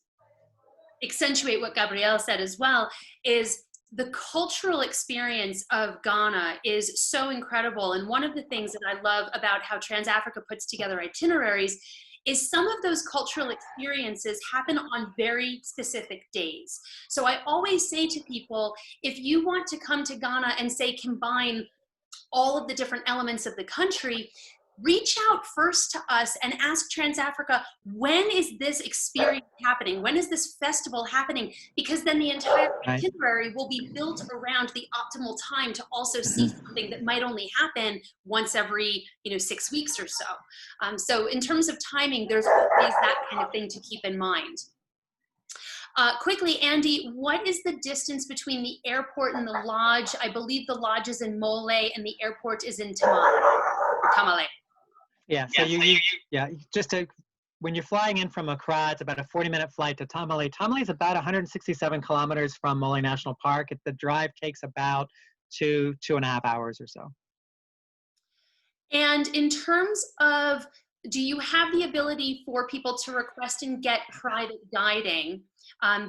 accentuate what Gabrielle said as well, is the cultural experience of Ghana is so incredible. And one of the things that I love about how TransAfrica puts together itineraries is some of those cultural experiences happen on very specific days. So I always say to people, if you want to come to Ghana and say combine all of the different elements of the country, reach out first to us and ask TransAfrica, when is this experience happening? When is this festival happening? Because then the entire itinerary will be built around the optimal time to also see something that might only happen once every 6 weeks or so. So in terms of timing, there's always that kind of thing to keep in mind. Quickly, Andy, what is the distance between the airport and the lodge? I believe the lodge is in Mole and the airport is in Tamale. Yeah, so when you're flying in from Accra, it's about a 40-minute flight to Tamale. Tamale is about 167 kilometers from Mole National Park. The drive takes about 2.5 hours or so. And in terms of, do you have the ability for people to request and get private guiding?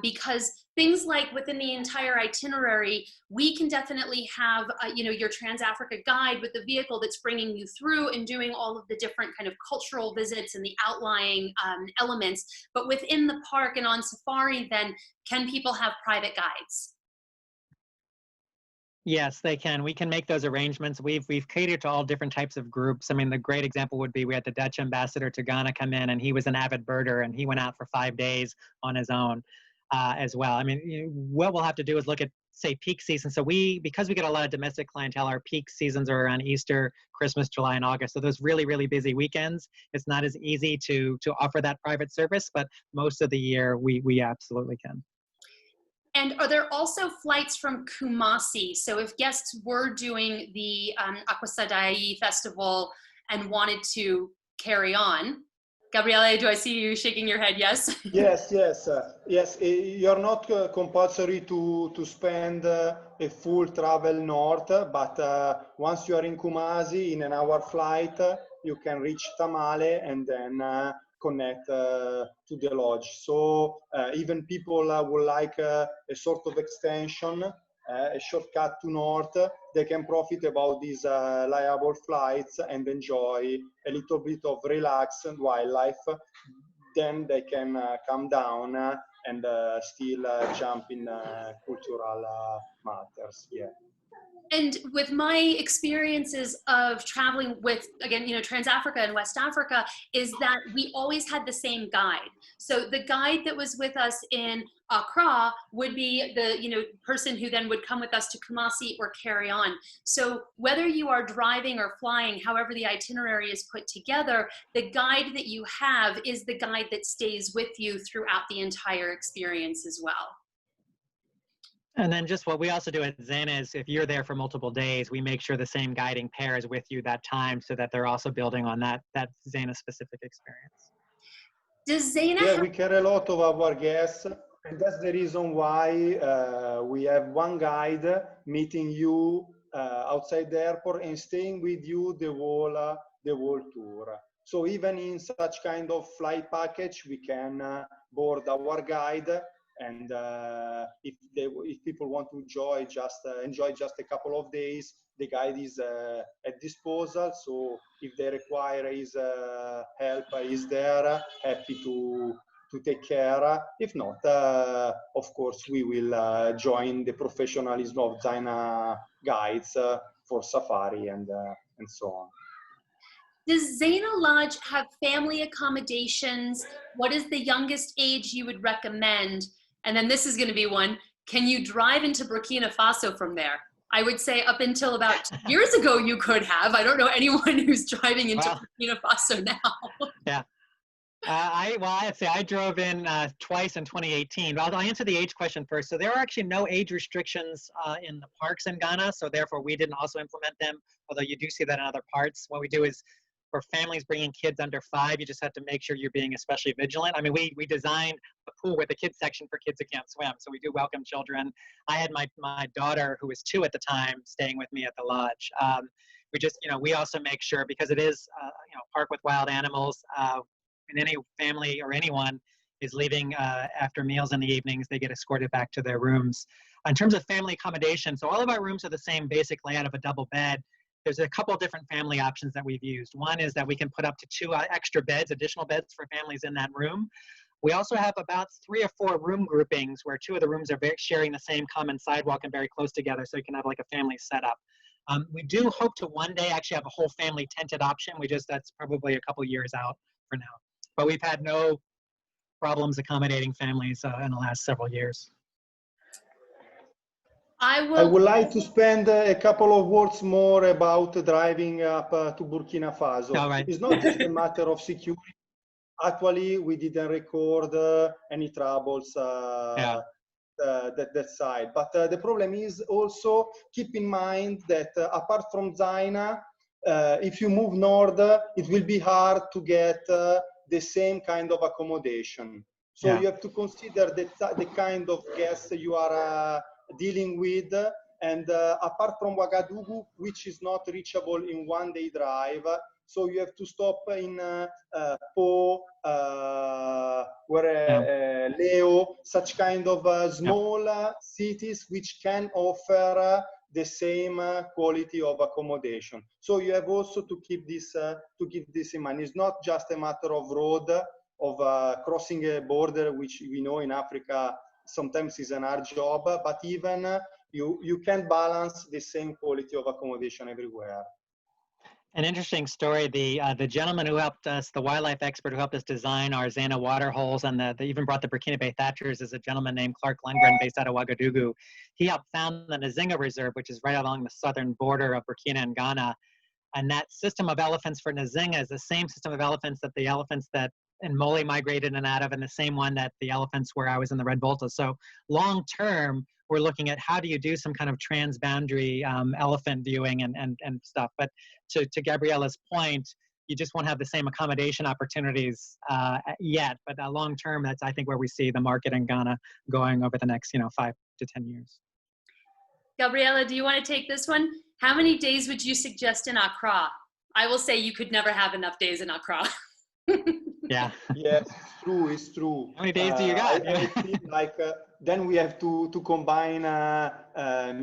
Because things like within the entire itinerary, we can definitely have, your TransAfrica guide with the vehicle that's bringing you through and doing all of the different kind of cultural visits and the outlying elements. But within the park and on safari, then, can people have private guides? Yes, they can. We can make those arrangements. We've catered to all different types of groups. I mean, the great example would be we had the Dutch ambassador to Ghana come in, and he was an avid birder, and he went out for 5 days on his own as well. I mean, what we'll have to do is look at, say, peak season. So because we get a lot of domestic clientele, our peak seasons are around Easter, Christmas, July, and August. So those really, really busy weekends, it's not as easy to offer that private service, but most of the year we absolutely can. And are there also flights from Kumasi? So if guests were doing the Akwasadai festival and wanted to carry on, Gabriele, do I see you shaking your head? Yes. Yes. You're not compulsory to spend a full travel north, but once you are in Kumasi, in an hour flight, you can reach Tamale and then connect to the lodge. So even people would like a sort of extension, a shortcut to north, they can profit about these reliable flights and enjoy a little bit of relaxed wildlife. Then they can come down and still jump in cultural matters. Yeah. And with my experiences of traveling with, again, TransAfrica and West Africa, is that we always had the same guide. So the guide that was with us in Accra would be the person who then would come with us to Kumasi or carry on. So whether you are driving or flying, however the itinerary is put together, the guide that you have is the guide that stays with you throughout the entire experience as well. And then just what we also do at Zaina is if you're there for multiple days, we make sure the same guiding pair is with you that time so that they're also building on that Zaina specific experience. Does Zaina Yeah, we care a lot of our guests, and that's the reason why we have one guide meeting you outside the airport and staying with you the whole tour. So even in such kind of flight package, we can board our guide. And if people want to enjoy just a couple of days, the guide is at disposal. So if they require his help, he's there, happy to take care. If not, of course, we will join the professionalism of Zaina guides for safari and so on. Does Zaina Lodge have family accommodations? What is the youngest age you would recommend? And then this is going to be one. Can you drive into Burkina Faso from there? I would say up until about 2 years ago, you could have. I don't know anyone who's driving into Burkina Faso now. Yeah. I'd say I drove in twice in 2018. I'll answer the age question first. So there are actually no age restrictions in the parks in Ghana. So therefore, we didn't also implement them, although you do see that in other parts. What we do is for families bringing kids under 5, you just have to make sure you're being especially vigilant. I mean, we designed a pool with a kids section for kids who can't swim. So we do welcome children. I had my daughter, who was 2 at the time, staying with me at the lodge. We just, we also make sure, because it is, park with wild animals, and any family or anyone is leaving after meals in the evenings, they get escorted back to their rooms. In terms of family accommodation, so all of our rooms are the same basic layout of a double bed. there's a couple of different family options that we've used. One is that we can put up to 2 extra beds, additional beds for families in that room. We also have about 3 or 4 room groupings where 2 of the rooms are sharing the same common sidewalk and very close together, so you can have like a family setup. We do hope to one day actually have a whole family tented option. That's probably a couple years out for now. But we've had no problems accommodating families in the last several years. I I will. would like to spend a couple of words more about driving up to Burkina Faso. All right. It's not just a matter of security. Actually, we didn't record any troubles that side. But the problem is also keep in mind that apart from Zaina, if you move north, it will be hard to get the same kind of accommodation. So you have to consider the kind of guests you are dealing with. And apart from Ouagadougou, which is not reachable in one-day drive, so you have to stop in Po, Leo, such kind of small cities which can offer the same quality of accommodation. So you have also to keep this in mind. It's not just a matter of road, of crossing a border, which we know in Africa sometimes is an hard job, but even you can balance the same quality of accommodation everywhere. An interesting story, the gentleman who helped us, the wildlife expert who helped us design our Zaina water holes, and they even brought the Burkina Bay thatchers, is a gentleman named Clark Lundgren based out of Ouagadougou. He helped found the Nzinga Reserve, which is right along the southern border of Burkina and Ghana. And that system of elephants for Nzinga is the same system of elephants that the elephants that in Moli migrated in and out of, and the same one that the elephants where I was in the Red Volta. So long term, we're looking at how do you do some kind of transboundary elephant viewing and stuff. But to Gabriele's point, you just won't have the same accommodation opportunities yet. But long term, that's I think where we see the market in Ghana going over the next 5 to 10 years. Gabriele, do you want to take this one? How many days would you suggest in Accra? I will say you could never have enough days in Accra. Yeah. Yes, it's true. How many days do you got? I feel like then we have to combine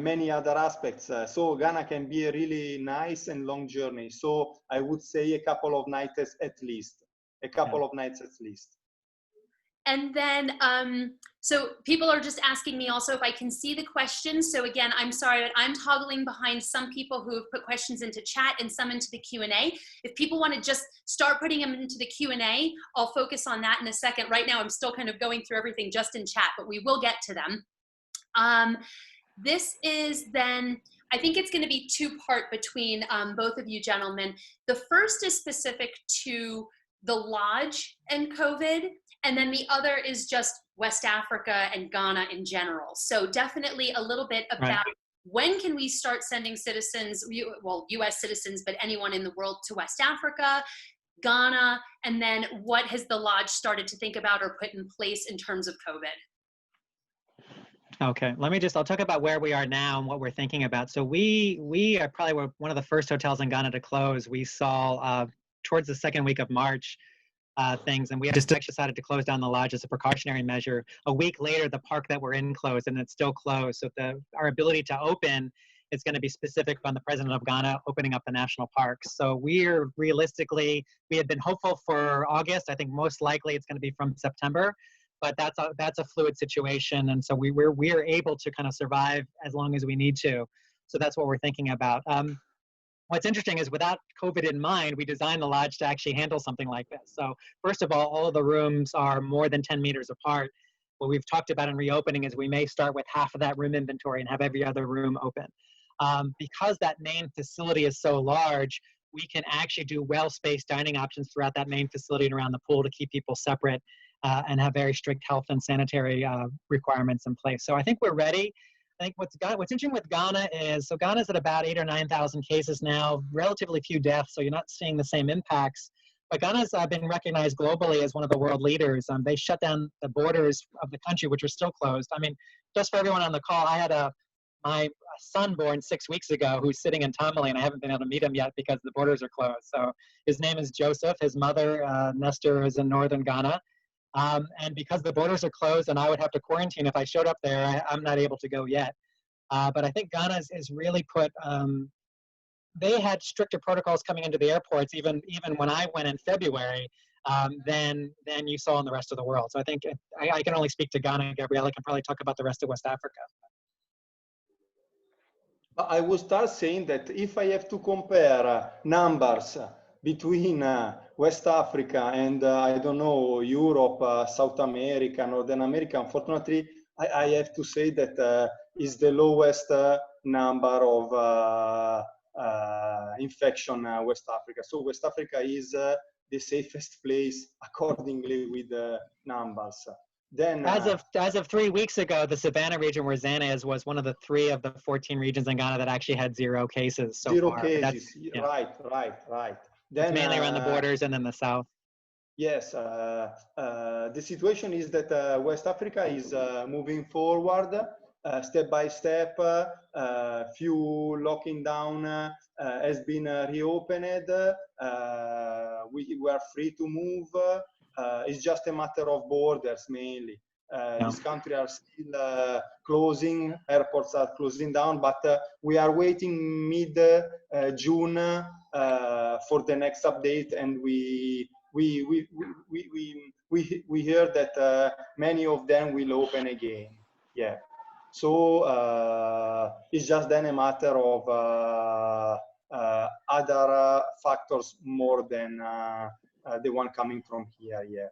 many other aspects. So Ghana can be a really nice and long journey. So I would say a couple of nights at least. And then, so people are just asking me also if I can see the questions. So again, I'm sorry, but I'm toggling behind some people who have put questions into chat and some into the Q&A. If people want to just start putting them into the Q&A, I'll focus on that in a second. Right now, I'm still kind of going through everything just in chat, but we will get to them. This is then, I think it's going to be two-part between both of you gentlemen. The first is specific to the lodge and COVID, and then the other is just West Africa and Ghana in general. So definitely a little bit about when can we start sending citizens, well, US citizens, but anyone in the world to West Africa, Ghana, and then what has the lodge started to think about or put in place in terms of COVID? Okay, I'll talk about where we are now and what we're thinking about. So we are probably one of the first hotels in Ghana to close. We saw towards the second week of March things, and we just decided to close down the lodge as a precautionary measure. A week later, the park that we're in closed, and it's still closed. So our ability to open is going to be specific on the president of Ghana opening up the national parks. So we had been hopeful for August. I think most likely it's going to be from September, but that's a fluid situation, and so we're able to kind of survive as long as we need to. So that's what we're thinking about. What's interesting is without COVID in mind, we designed the lodge to actually handle something like this. So first of all of the rooms are more than 10 meters apart. What we've talked about in reopening is we may start with half of that room inventory and have every other room open. Because that main facility is so large, we can actually do well-spaced dining options throughout that main facility and around the pool to keep people separate and have very strict health and sanitary requirements in place. So I think we're ready. I think what's interesting with Ghana is, so Ghana's at about 8,000 or 9,000 cases now, relatively few deaths, so you're not seeing the same impacts. But Ghana's been recognized globally as one of the world leaders. They shut down the borders of the country, which are still closed. I mean, just for everyone on the call, I had my son born 6 weeks ago who's sitting in Tamale, and I haven't been able to meet him yet because the borders are closed. So his name is Joseph. His mother, Nestor, is in northern Ghana. And because the borders are closed and I would have to quarantine if I showed up there, I'm not able to go yet. But I think Ghana has really put they had stricter protocols coming into the airports, even when I went in February, than you saw in the rest of the world. So I think I can only speak to Ghana. Gabriele can probably talk about the rest of West Africa. I will start saying that if I have to compare numbers between West Africa and I don't know, Europe, South America, Northern America, unfortunately, I have to say that is the lowest number of infection West Africa. So West Africa is the safest place accordingly with the numbers. Then, as of 3 weeks ago, the Savannah region where Zaina is was one of the 3 of the 14 regions in Ghana that actually had 0 cases so zero far. cases, Yeah. right. Then It's mainly around the borders and then the south. Yes, the situation is that West Africa is moving forward step by step. Few locking down has been reopened. We are free to move. It's just a matter of borders mainly. These countries are still closing, airports are closing down, but we are waiting mid-June for the next update, and we hear that many of them will open again. Yeah. So it's just then a matter of other factors more than the one coming from here. Yeah.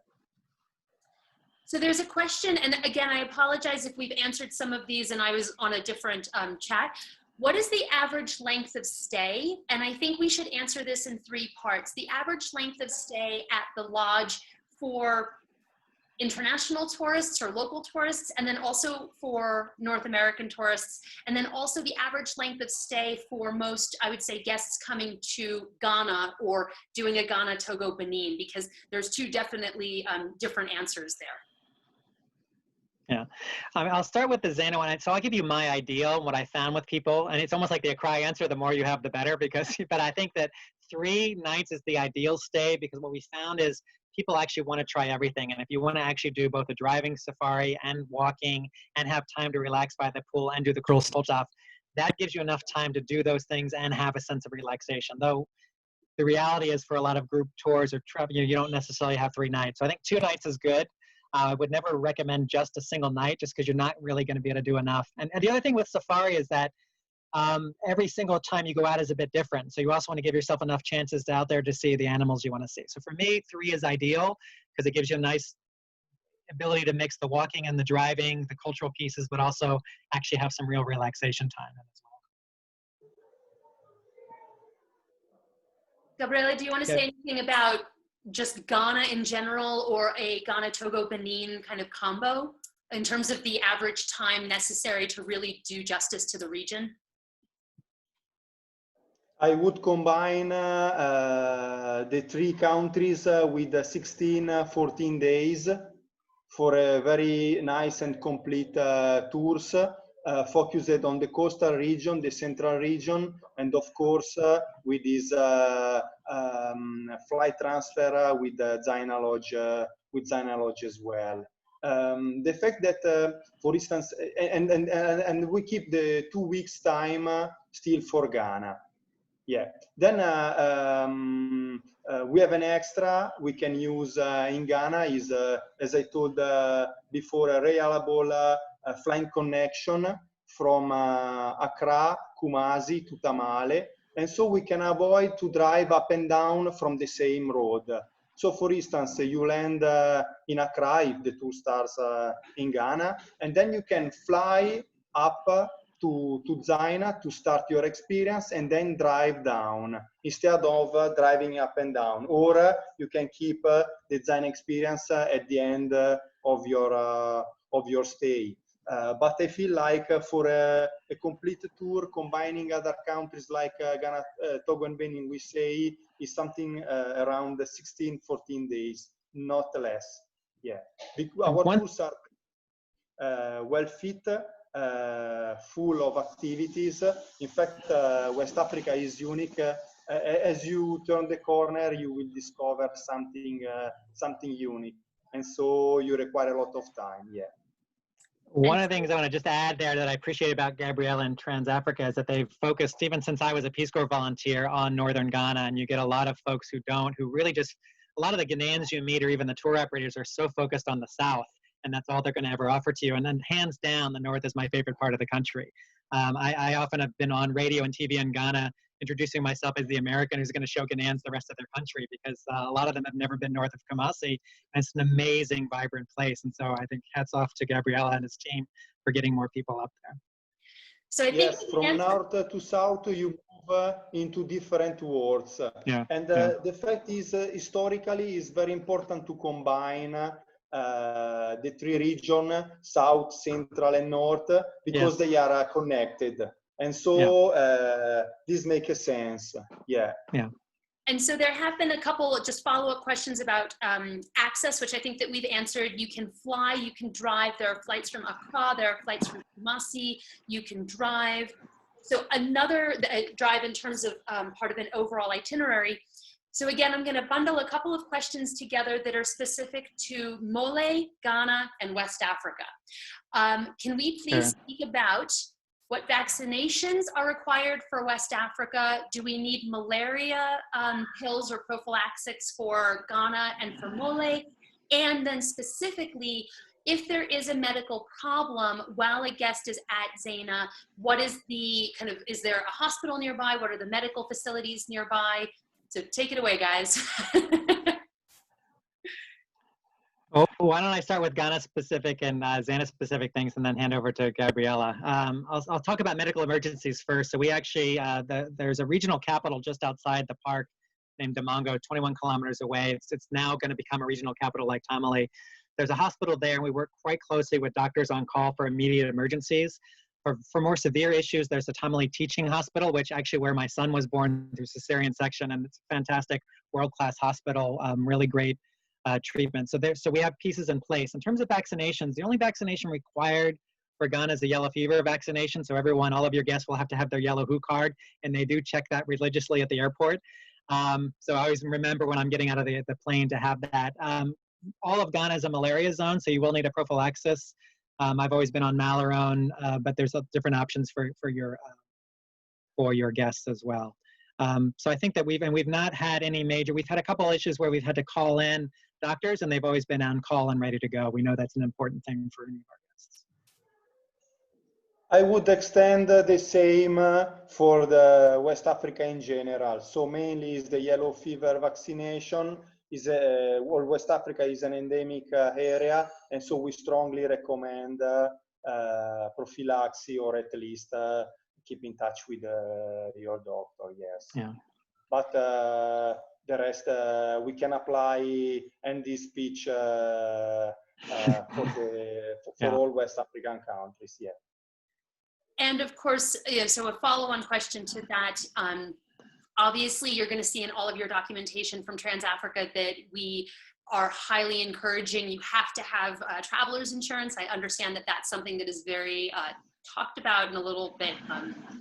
So there's a question, and again, I apologize if we've answered some of these and I was on a different chat. What is the average length of stay? And I think we should answer this in 3 parts. The average length of stay at the lodge for international tourists or local tourists, and then also for North American tourists, and then also the average length of stay for most, I would say, guests coming to Ghana or doing a Ghana, Togo, Benin, because there's 2 definitely different answers there. Yeah, I'll start with the Zaina one. So I'll give you my ideal, what I found with people, and it's almost like the Accra answer, the more you have, the better, because, but I think that 3 nights is the ideal stay, because what we found is people actually want to try everything. And if you want to actually do both a driving safari and walking and have time to relax by the pool and do the cruise stuff, that gives you enough time to do those things and have a sense of relaxation. Though the reality is for a lot of group tours or travel, you don't necessarily have 3 nights. So I think 2 nights is good. I would never recommend just a single night, just because you're not really going to be able to do enough. And the other thing with safari is that every single time you go out is a bit different. So you also want to give yourself enough chances to out there to see the animals you want to see. So for me, 3 is ideal because it gives you a nice ability to mix the walking and the driving, the cultural pieces, but also actually have some real relaxation time as well. Gabriele, do you want to say anything about just Ghana in general, or a Ghana, Togo, Benin kind of combo in terms of the average time necessary to really do justice to the region? I would combine the 3 countries with 16, 14 days for a very nice and complete tours focused on the coastal region, the central region, and of course with this flight transfer with Zaina Lodge as well. The fact that, for instance, and we keep the 2 weeks time still for Ghana. Yeah. Then we have an extra we can use in Ghana is, as I told before, a reliable flying connection from Accra, Kumasi to Tamale. And so we can avoid to drive up and down from the same road. So for instance, you land in Accra if the tour starts in Ghana, and then you can fly up to Zaina to start your experience and then drive down instead of driving up and down. Or you can keep the Zaina experience at the end of your stay. But I feel like for a complete tour, combining other countries like Ghana, Togo and Benin, we say is something around 16, 14 days, not less. Yeah, our tours are well fit, full of activities. In fact, West Africa is unique. As you turn the corner, you will discover something unique, and so you require a lot of time. Yeah. One of the things I want to just add there that I appreciate about Gabriele and TransAfrica is that they've focused, even since I was a Peace Corps volunteer, on northern Ghana, and you get a lot of folks who don't, who really just, a lot of the Ghanaians you meet or even the tour operators are so focused on the south, and that's all they're going to ever offer to you. And then hands down, the north is my favorite part of the country. I often have been on radio and TV in Ghana introducing myself as the American who's going to show Ghanaians the rest of their country, because a lot of them have never been north of Kumasi, and it's an amazing, vibrant place. And so I think hats off to Gabriele and his team for getting more people up there. So I think yes, from north to south, you move into different worlds. And the fact is, historically, it's very important to combine the three regions, south, central, and north, because they are connected. And so this makes sense. Yeah. And so there have been a couple just follow-up questions about access, which I think that we've answered. You can fly, you can drive. There are flights from Accra, there are flights from Kumasi. You can drive. So another drive in terms of part of an overall itinerary. So again, I'm going to bundle a couple of questions together that are specific to Mole, Ghana, and West Africa. Can we please speak about what vaccinations are required for West Africa? Do we need malaria pills or prophylaxis for Ghana and for Mole? And then specifically, if there is a medical problem while a guest is at Zaina, what is the kind of, is there a hospital nearby? What are the medical facilities nearby? So take it away, guys. Oh, why don't I start with Ghana specific and Zaina specific things, and then hand over to Gabriele. I'll talk about medical emergencies first. So we actually, there's a regional capital just outside the park named Damongo, 21 kilometers away. It's now going to become a regional capital like Tamale. There's a hospital there, and we work quite closely with doctors on call for immediate emergencies. For more severe issues, there's a Tamale Teaching Hospital, which actually where my son was born through cesarean section, and it's a fantastic world-class hospital, really great treatment. So we have pieces in place. In terms of vaccinations, the only vaccination required for Ghana is the yellow fever vaccination. So everyone, all of your guests will have to have their yellow WHO card, and they do check that religiously at the airport. So I always remember when I'm getting out of the plane to have that. All of Ghana is a malaria zone, so you will need a prophylaxis. I've always been on Malarone, but there's different options for your guests as well. So I think that we've not had any major, we've had a couple issues where we've had to call in doctors, and they've always been on call and ready to go. We know that's an important thing for any of our guests. I would extend the same for the West Africa in general. So mainly is the yellow fever vaccination. West Africa is an endemic area, and so we strongly recommend prophylaxis, or at least keep in touch with your doctor. Yes. Yeah. But the rest we can apply and this speech for all West African countries. Yeah. And of course, so a follow-on question to that. Obviously, you're going to see in all of your documentation from TransAfrica that we are highly encouraging. You have to have traveler's insurance. I understand that that's something that is very talked about and a little bit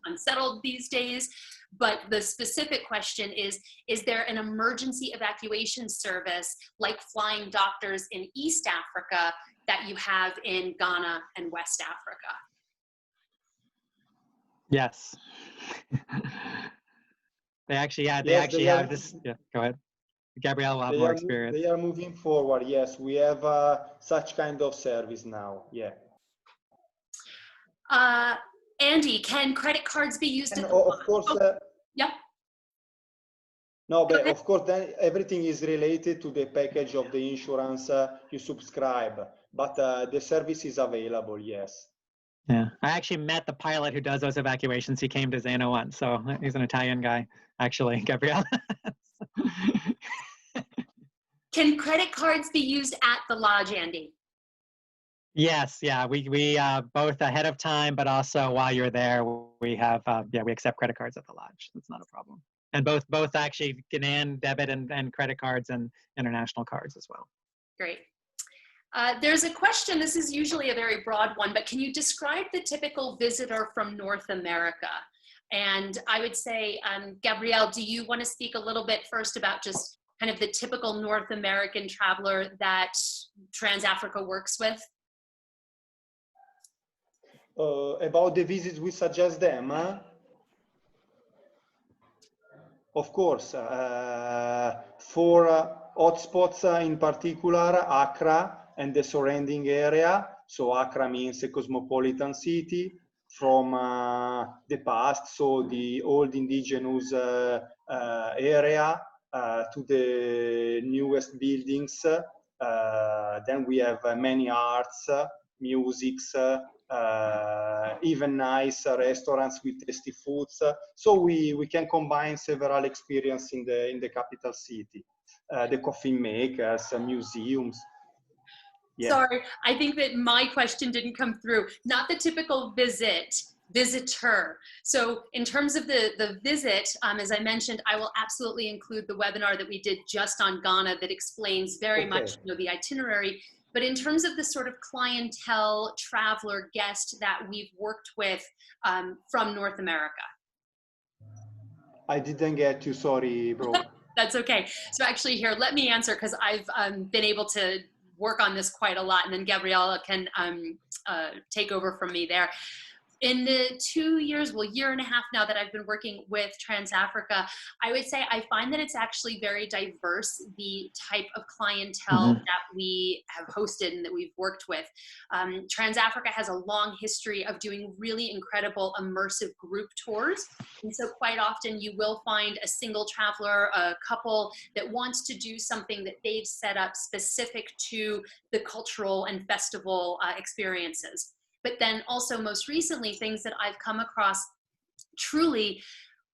unsettled these days. But the specific question is there an emergency evacuation service like flying doctors in East Africa that you have in Ghana and West Africa? Yes. They actually have this. Yeah, go ahead. Gabriele will have more experience. They are moving forward. Yes, we have such kind of service now. Yeah. Andy, can credit cards be used? And of course. Yeah. No, but of course, then everything is related to the package of the insurance you subscribe. But the service is available. Yes. Yeah, I actually met the pilot who does those evacuations. He came to Zaina once, so he's an Italian guy, actually, Gabriele. Can credit cards be used at the lodge, Andy? Yes, yeah, we both ahead of time, but also while you're there, we have we accept credit cards at the lodge. That's not a problem. And both actually Ghanaian debit and credit cards and international cards as well. Great. There's a question, this is usually a very broad one, but can you describe the typical visitor from North America? And I would say, Gabriele, do you want to speak a little bit first about just kind of the typical North American traveler that TransAfrica works with? About the visits we suggest them, of course, for hotspots in particular, Accra and the surrounding area. So Accra means a cosmopolitan city from the past, so the old indigenous area to the newest buildings. Then we have many arts, musics, even nice restaurants with tasty foods. So we can combine several experiences in the capital city. The coffee makers, museums. Yeah. Sorry, I think that my question didn't come through. Not the typical visitor. So in terms of the visit, as I mentioned, I will absolutely include the webinar that we did just on Ghana that explains very much, you know, the itinerary. But in terms of the sort of clientele, traveler, guest that we've worked with from North America. I didn't get you, sorry, bro. That's okay. So actually here, let me answer, because I've been able to work on this quite a lot, and then Gabriele can take over from me there. In the 2 years, well, year and a half now that I've been working with TransAfrica, I would say I find that it's actually very diverse, the type of clientele that we have hosted and that we've worked with. TransAfrica has a long history of doing really incredible immersive group tours. And so quite often you will find a single traveler, a couple that wants to do something that they've set up specific to the cultural and festival experiences. But then also most recently, things that I've come across, truly,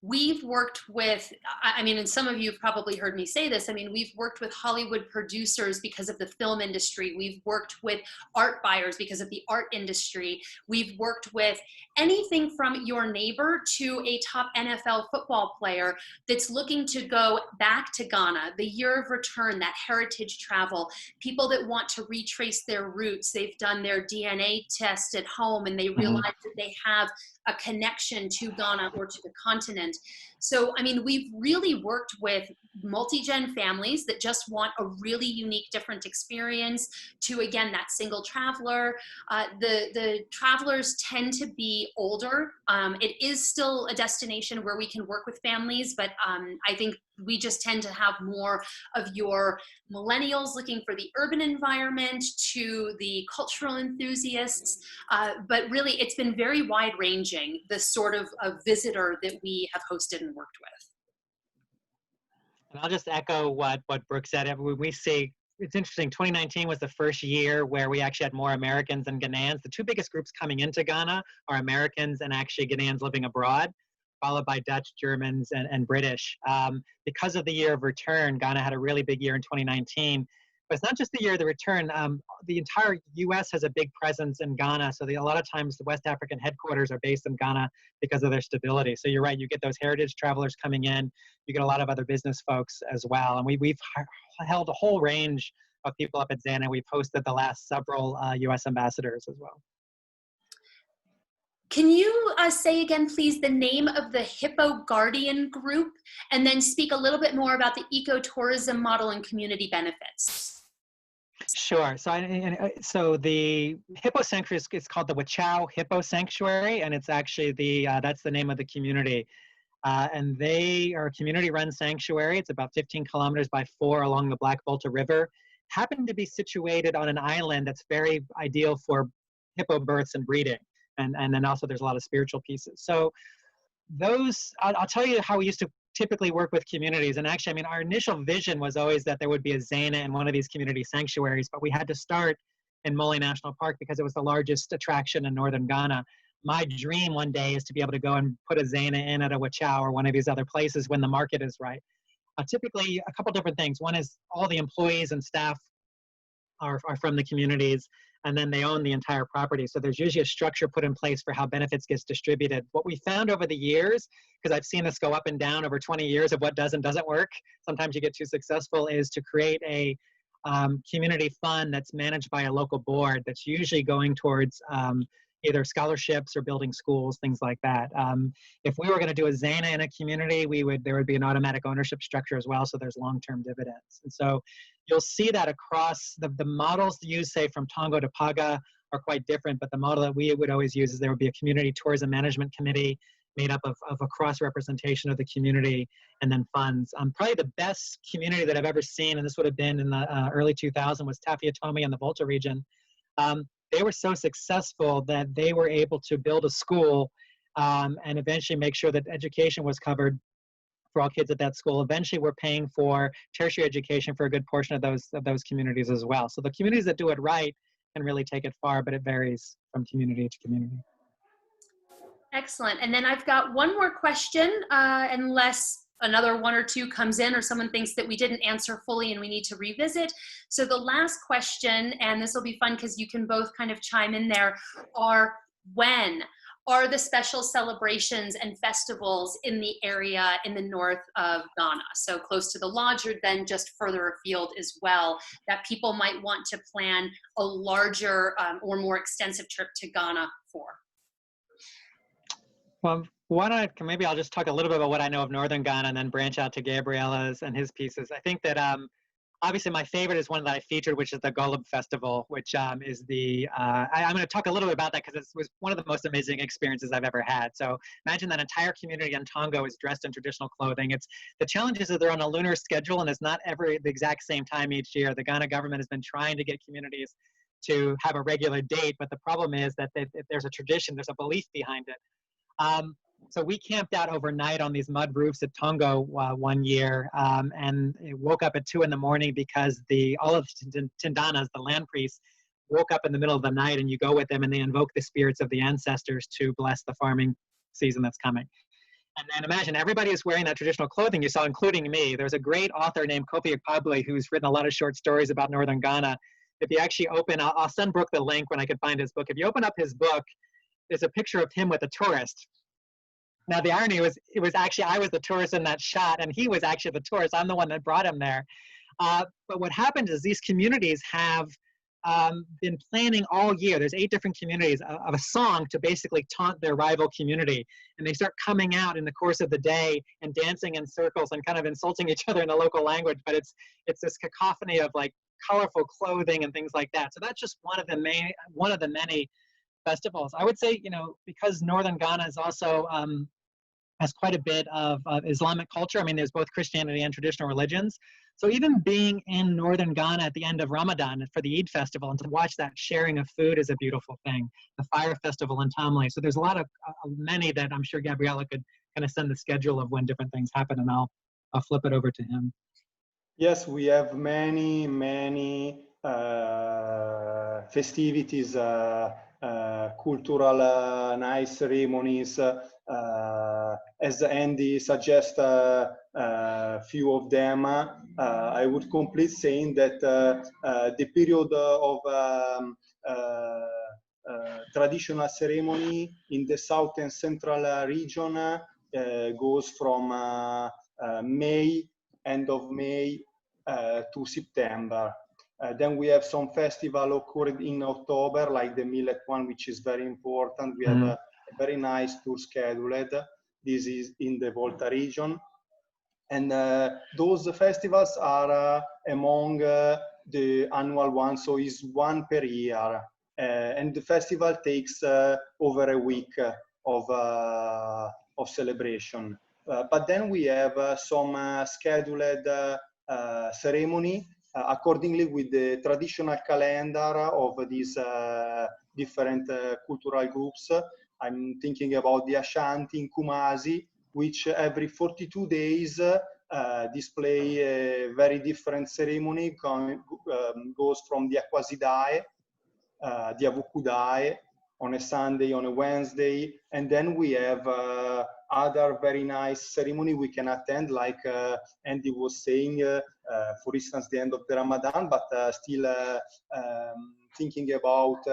we've worked with, I mean, and some of you have probably heard me say this, I mean, we've worked with Hollywood producers because of the film industry. We've worked with art buyers because of the art industry. We've worked with anything from your neighbor to a top NFL football player that's looking to go back to Ghana, the year of return, that heritage travel, people that want to retrace their roots. They've done their DNA test at home and they realize that they have a connection to Ghana or to the continent. So, I mean, we've really worked with multi-gen families that just want a really unique, different experience to, again, that single traveler. The travelers tend to be older. It is still a destination where we can work with families, but I think we just tend to have more of your millennials looking for the urban environment to the cultural enthusiasts. But really, it's been very wide ranging, the sort of a visitor that we have hosted and worked with. And I'll just echo what Brooke said. We see, it's interesting, 2019 was the first year where we actually had more Americans than Ghanaians. The two biggest groups coming into Ghana are Americans and actually Ghanaians living abroad, followed by Dutch, Germans, and British. Because of the year of return, Ghana had a really big year in 2019. But it's not just the year of the return. The entire U.S. has a big presence in Ghana. So a lot of times the West African headquarters are based in Ghana because of their stability. So you're right, you get those heritage travelers coming in. You get a lot of other business folks as well. And we've held a whole range of people up at Zaina. We've hosted the last several U.S. ambassadors as well. Can you say again, please, the name of the Hippo Guardian Group, and then speak a little bit more about the ecotourism model and community benefits? Sure. So the Hippo Sanctuary is called the Wachau Hippo Sanctuary, and it's actually that's the name of the community. And they are a community-run sanctuary. It's about 15 kilometers by 4 along the Black Volta River. Happen to be situated on an island that's very ideal for hippo births and breeding. And then also there's a lot of spiritual pieces. So I'll tell you how we used to typically work with communities. And actually, I mean, our initial vision was always that there would be a Zaina in one of these community sanctuaries, but we had to start in Mole National Park because it was the largest attraction in northern Ghana. My dream one day is to be able to go and put a Zaina in at a Wachau or one of these other places when the market is right. Typically, a couple different things. One is all the employees and staff are from the communities, and then they own the entire property. So there's usually a structure put in place for how benefits gets distributed. What we found over the years, because I've seen this go up and down over 20 years of what does and doesn't work, sometimes you get too successful, is to create a community fund that's managed by a local board that's usually going towards either scholarships or building schools, things like that. If we were going to do a Zaina in a community, there would be an automatic ownership structure as well, so there's long-term dividends. And so you'll see that across the models used, say, from Tongo to Paga are quite different, but the model that we would always use is there would be a community tourism management committee made up of a cross-representation of the community and then funds. Probably the best community that I've ever seen, and this would have been in the early 2000s, was Tafiatomi in the Volta region. They were so successful that they were able to build a school and eventually make sure that education was covered for all kids at that school. Eventually, we're paying for tertiary education for a good portion of those communities as well. So the communities that do it right can really take it far, but it varies from community to community. Excellent. And then I've got one more question, unless another one or two comes in or someone thinks that we didn't answer fully and we need to revisit. So the last question, and this will be fun because you can both kind of chime in there, are when are the special celebrations and festivals in the area in the north of Ghana, so close to the lodge or then just further afield as well, that people might want to plan a larger or more extensive trip to Ghana for? Well, maybe I'll just talk a little bit about what I know of Northern Ghana and then branch out to Gabriele's and his pieces. I think that obviously my favorite is one that I featured, which is the Golub Festival, which is I'm going to talk a little bit about that because it was one of the most amazing experiences I've ever had. So imagine that entire community in Togo is dressed in traditional clothing. The challenge is that they're on a lunar schedule and it's not the exact same time each year. The Ghana government has been trying to get communities to have a regular date, but the problem is that there's a tradition, there's a belief behind it. So we camped out overnight on these mud roofs at Tongo one year, and woke up at 2 in the morning because all of the Tindanas, the land priests, woke up in the middle of the night, and you go with them and they invoke the spirits of the ancestors to bless the farming season that's coming. And then imagine everybody is wearing that traditional clothing you saw, including me. There's a great author named Kofi Akpabli who's written a lot of short stories about Northern Ghana. If you actually open, I'll send Brooke the link when I can find his book. If you open up his book, there's a picture of him with a tourist. Now, the irony was, I was the tourist in that shot, and he was actually the tourist. I'm the one that brought him there. But what happened is these communities have been planning all year. There's 8 different communities of a song to basically taunt their rival community. And they start coming out in the course of the day and dancing in circles and kind of insulting each other in the local language. But it's this cacophony of like colorful clothing and things like that. So that's just one of the many festivals. I would say, because Northern Ghana is also has quite a bit of Islamic culture. I mean, there's both Christianity and traditional religions. So even being in Northern Ghana at the end of Ramadan for the Eid festival and to watch that sharing of food is a beautiful thing. The fire festival in Tamale. So there's a lot of many that I'm sure Gabriele could kind of send the schedule of when different things happen, and I'll flip it over to him. Yes, we have many festivities, cultural nice ceremonies. As Andy suggests a few of them, I would complete saying that the period of traditional ceremony in the south and central region goes from May, end of May, to September. Then we have some festival occurred in October, like the Millet one, which is very important. We have a very nice tour scheduled. This is in the Volta region. And those festivals are among the annual ones, so it's one per year. And the festival takes over a week of celebration. But then we have some scheduled ceremony accordingly with the traditional calendar of these different cultural groups. I'm thinking about the Ashanti in Kumasi, which every 42 days display a very different ceremony, goes from the Akwasidae, the Avukudae, on a Sunday, on a Wednesday, and then we have other very nice ceremony we can attend, like Andy was saying, for instance, the end of the Ramadan, but still thinking about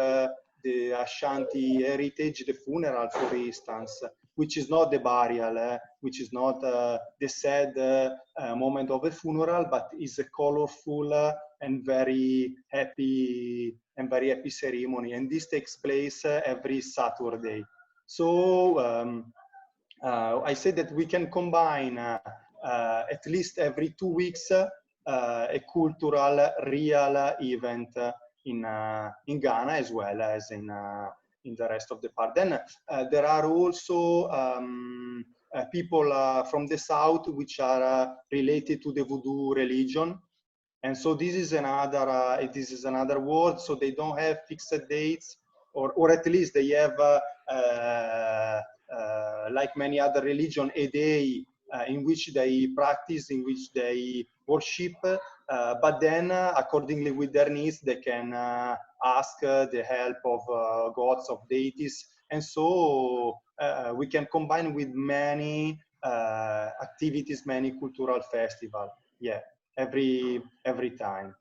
the Ashanti heritage, the funeral, for instance, which is not the burial, which is not the sad moment of a funeral, but is a colorful and very happy ceremony. And this takes place every Saturday. So I said that we can combine at least every 2 weeks a cultural, real event. in Ghana as well as in the rest of the part. Then there are also people from the south which are related to the voodoo religion, and so this is another word. So they don't have fixed dates, or at least they have like many other religion, a day in which they practice, in which they worship, but then accordingly with their needs they can ask the help of gods, of deities, and so we can combine with many activities, many cultural festivals, yeah, every time.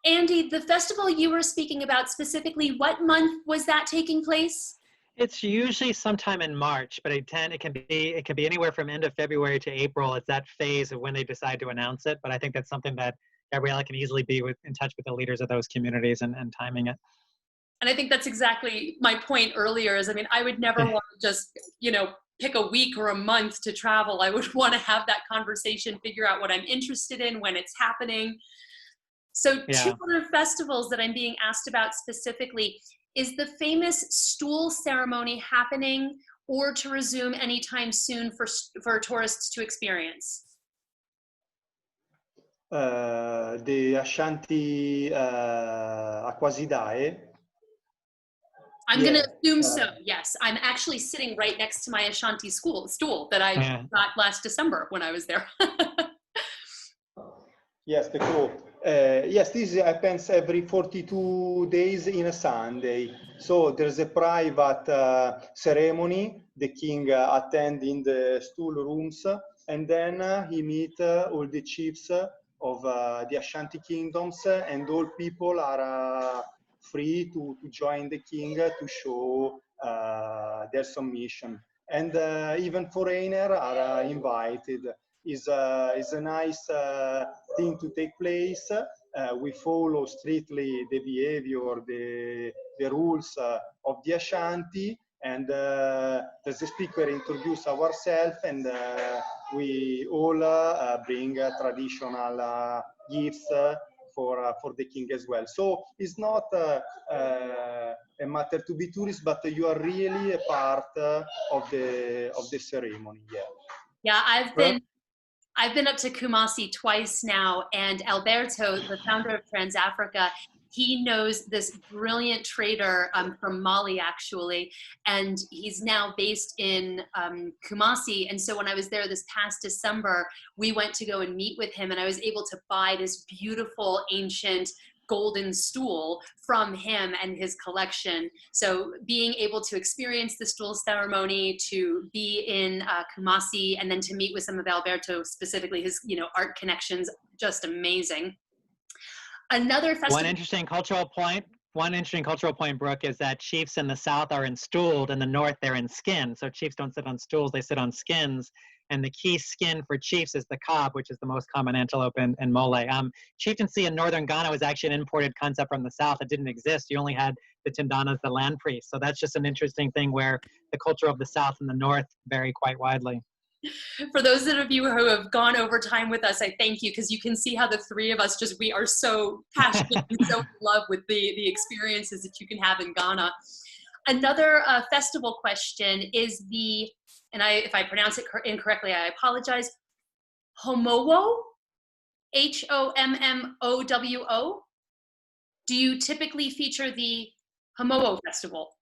Andy, the festival you were speaking about specifically, what month was that taking place? It's usually sometime in March, but it can be anywhere from end of February to April. It's that phase of when they decide to announce it. But I think that's something that Gabriele can easily be in touch with the leaders of those communities and timing it. And I think that's exactly my point earlier is, I mean, I would never want to just, you know, pick a week or a month to travel. I would want to have that conversation, figure out what I'm interested in, when it's happening. So two other festivals that I'm being asked about specifically, is the famous stool ceremony happening or to resume anytime soon for tourists to experience? The Ashanti Aquasidae. I'm going to assume so, yes. I'm actually sitting right next to my Ashanti stool that I got last December when I was there. Yes, the cool. Yes, this happens every 42 days in a Sunday. So there's a private ceremony. The king attends in the stool rooms, and then he meets all the chiefs of the Ashanti kingdoms, and all people are free to join the king to show their submission. And even foreigners are invited. Is a nice thing to take place. We follow strictly the behavior, the rules of the Ashanti, and as the speaker introduce ourselves, and we all bring traditional gifts for the king as well. So it's not a matter to be tourist, but you are really a part of the ceremony. Yeah, I've been up to Kumasi twice now, and Alberto, the founder of TransAfrica, he knows this brilliant trader from Mali, actually, and he's now based in Kumasi. And so when I was there this past December, we went to go and meet with him, and I was able to buy this beautiful ancient golden stool from him and his collection. So being able to experience the stool ceremony, to be in Kumasi, and then to meet with some of Alberto, specifically his, you know, art connections, just amazing. Another festival. One interesting cultural point, Brooke, is that chiefs in the south are installed, in the north they're in skin. So chiefs don't sit on stools, they sit on skins. And the key skin for chiefs is the cob, which is the most common antelope in Mole. Chieftaincy in northern Ghana was actually an imported concept from the south. It didn't exist. You only had the Tindanas, the land priests. So that's just an interesting thing where the culture of the south and the north vary quite widely. For those of you who have gone over time with us, I thank you, because you can see how the three of us we are so passionate and so in love with the experiences that you can have in Ghana. Another festival question is if I pronounce it incorrectly, I apologize, Hommowo, Hommowo. Do you typically feature the Hommowo festival?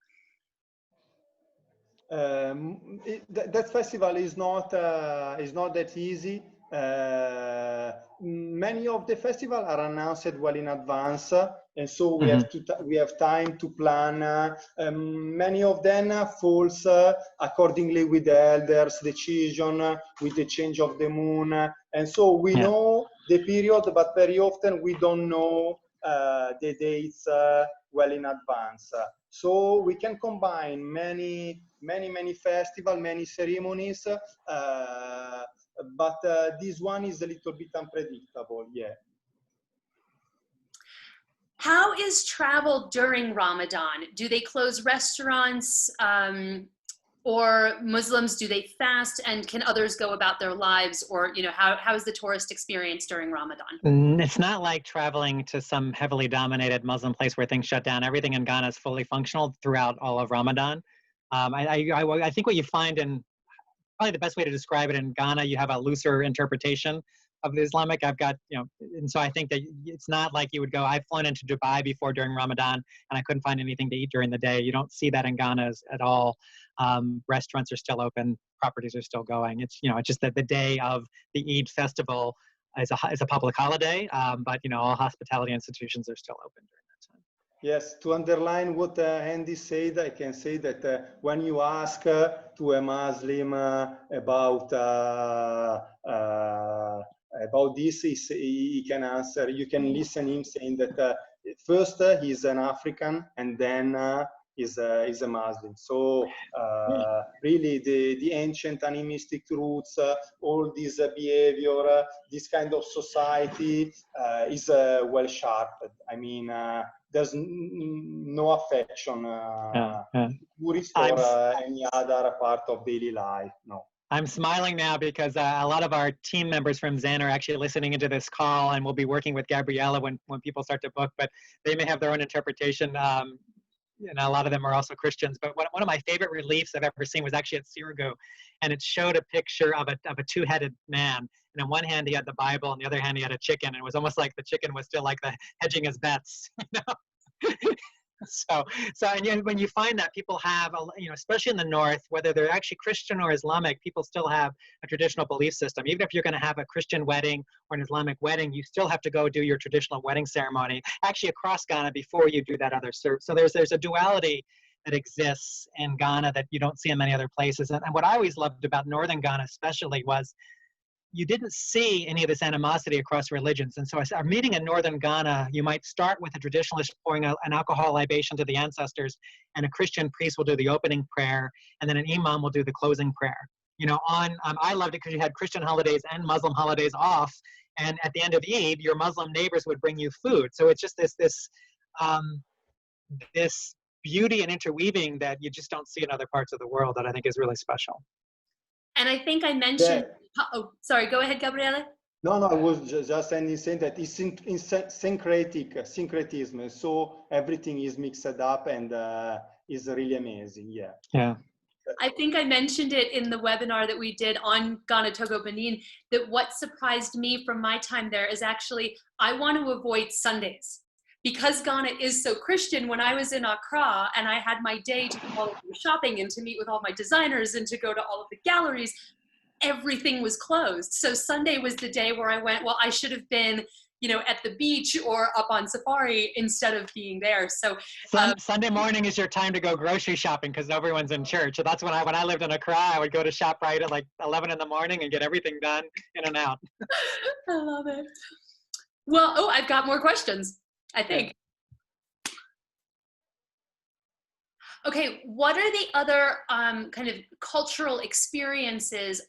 That festival is not that easy. Many of the festivals are announced well in advance, and so we have time to plan. Many of them falls accordingly with the elders' decision, with the change of the moon, and so we know the period, but very often we don't know the dates well in advance. So we can combine many festivals, many ceremonies, but this one is a little bit unpredictable, yeah. How is travel during Ramadan? Do they close restaurants, or Muslims, do they fast, and can others go about their lives, or how is the tourist experience during Ramadan? It's not like traveling to some heavily dominated Muslim place where things shut down. Everything in Ghana is fully functional throughout all of Ramadan. I think what you find in, probably the best way to describe it, in Ghana, you have a looser interpretation of the Islamic. And so I think that it's not like you would go, I've flown into Dubai before during Ramadan and I couldn't find anything to eat during the day. You don't see that in Ghana at all. Restaurants are still open, properties are still going. It's just that the day of the Eid festival is a public holiday, but all hospitality institutions are still open during that time. Yes, to underline what Andy said, I can say that when you ask to a Muslim about this, he can answer. You can listen him saying that first he's an African and then he's a Muslim. So really the ancient animistic roots, all this behavior, this kind of society is well sharpened. I mean, there's no affection tourist or any other part of daily life. No. I'm smiling now because a lot of our team members from Zen are actually listening into this call, and we'll be working with Gabriele when people start to book, but they may have their own interpretation. A lot of them are also Christians, but one of my favorite reliefs I've ever seen was actually at Sirigu, and it showed a picture of a two-headed man. And in one hand he had the Bible, and the other hand he had a chicken, and it was almost like the chicken was still like the hedging his bets. So and when you find that people have, especially in the North, whether they're actually Christian or Islamic, people still have a traditional belief system. Even if you're going to have a Christian wedding or an Islamic wedding, you still have to go do your traditional wedding ceremony, actually across Ghana, before you do that other service. So there's a duality that exists in Ghana that you don't see in many other places. And what I always loved about Northern Ghana especially was you didn't see any of this animosity across religions. And so our meeting in Northern Ghana, you might start with a traditionalist pouring an alcohol libation to the ancestors, and a Christian priest will do the opening prayer, and then an imam will do the closing prayer. I loved it because you had Christian holidays and Muslim holidays off, and at the end of Eid, your Muslim neighbors would bring you food. So it's just this beauty and interweaving that you just don't see in other parts of the world that I think is really special. And I think I mentioned, oh, sorry, go ahead, Gabriele. No, I was just saying that it's in syncretism. So everything is mixed up and is really amazing. Yeah. I think I mentioned it in the webinar that we did on Ghana, Togo, Benin, that what surprised me from my time there is actually, I want to avoid Sundays. Because Ghana is so Christian, when I was in Accra and I had my day to do all of the shopping and to meet with all my designers and to go to all of the galleries, everything was closed. So Sunday was the day where I went, well, I should have been, at the beach or up on safari instead of being there. So Sunday morning is your time to go grocery shopping because everyone's in church. So that's when I lived in Accra, I would go to ShopRite at like 11 in the morning and get everything done in and out. I love it. Well, I've got more questions, I think. Okay, what are the other kind of cultural experiences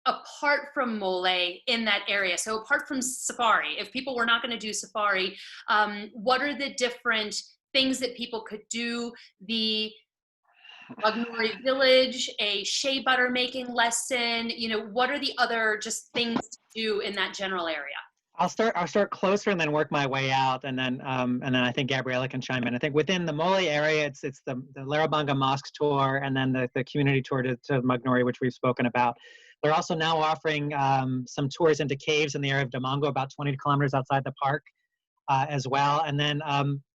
apart from Mole in that area? So apart from safari, if people were not going to do safari, what are the different things that people could do? The Magnori village, a shea butter making lesson, what are the other just things to do in that general area? I'll start closer and then work my way out, and then I think Gabriele can chime in. I think within the Mole area, it's the Larabanga Mosque tour, and then the community tour to Magnori, which we've spoken about. They're also now offering some tours into caves in the area of Damongo, about 20 kilometers outside the park as well. And then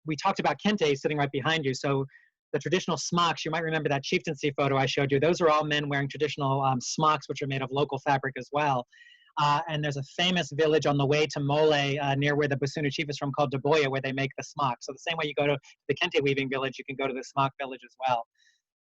we talked about Kente sitting right behind you. So the traditional smocks, you might remember that chieftaincy photo I showed you. Those are all men wearing traditional smocks, which are made of local fabric as well. And there's a famous village on the way to Mole near where the Basuna chief is from called Daboya, where they make the smock. So the same way you go to the Kente weaving village, you can go to the smock village as well.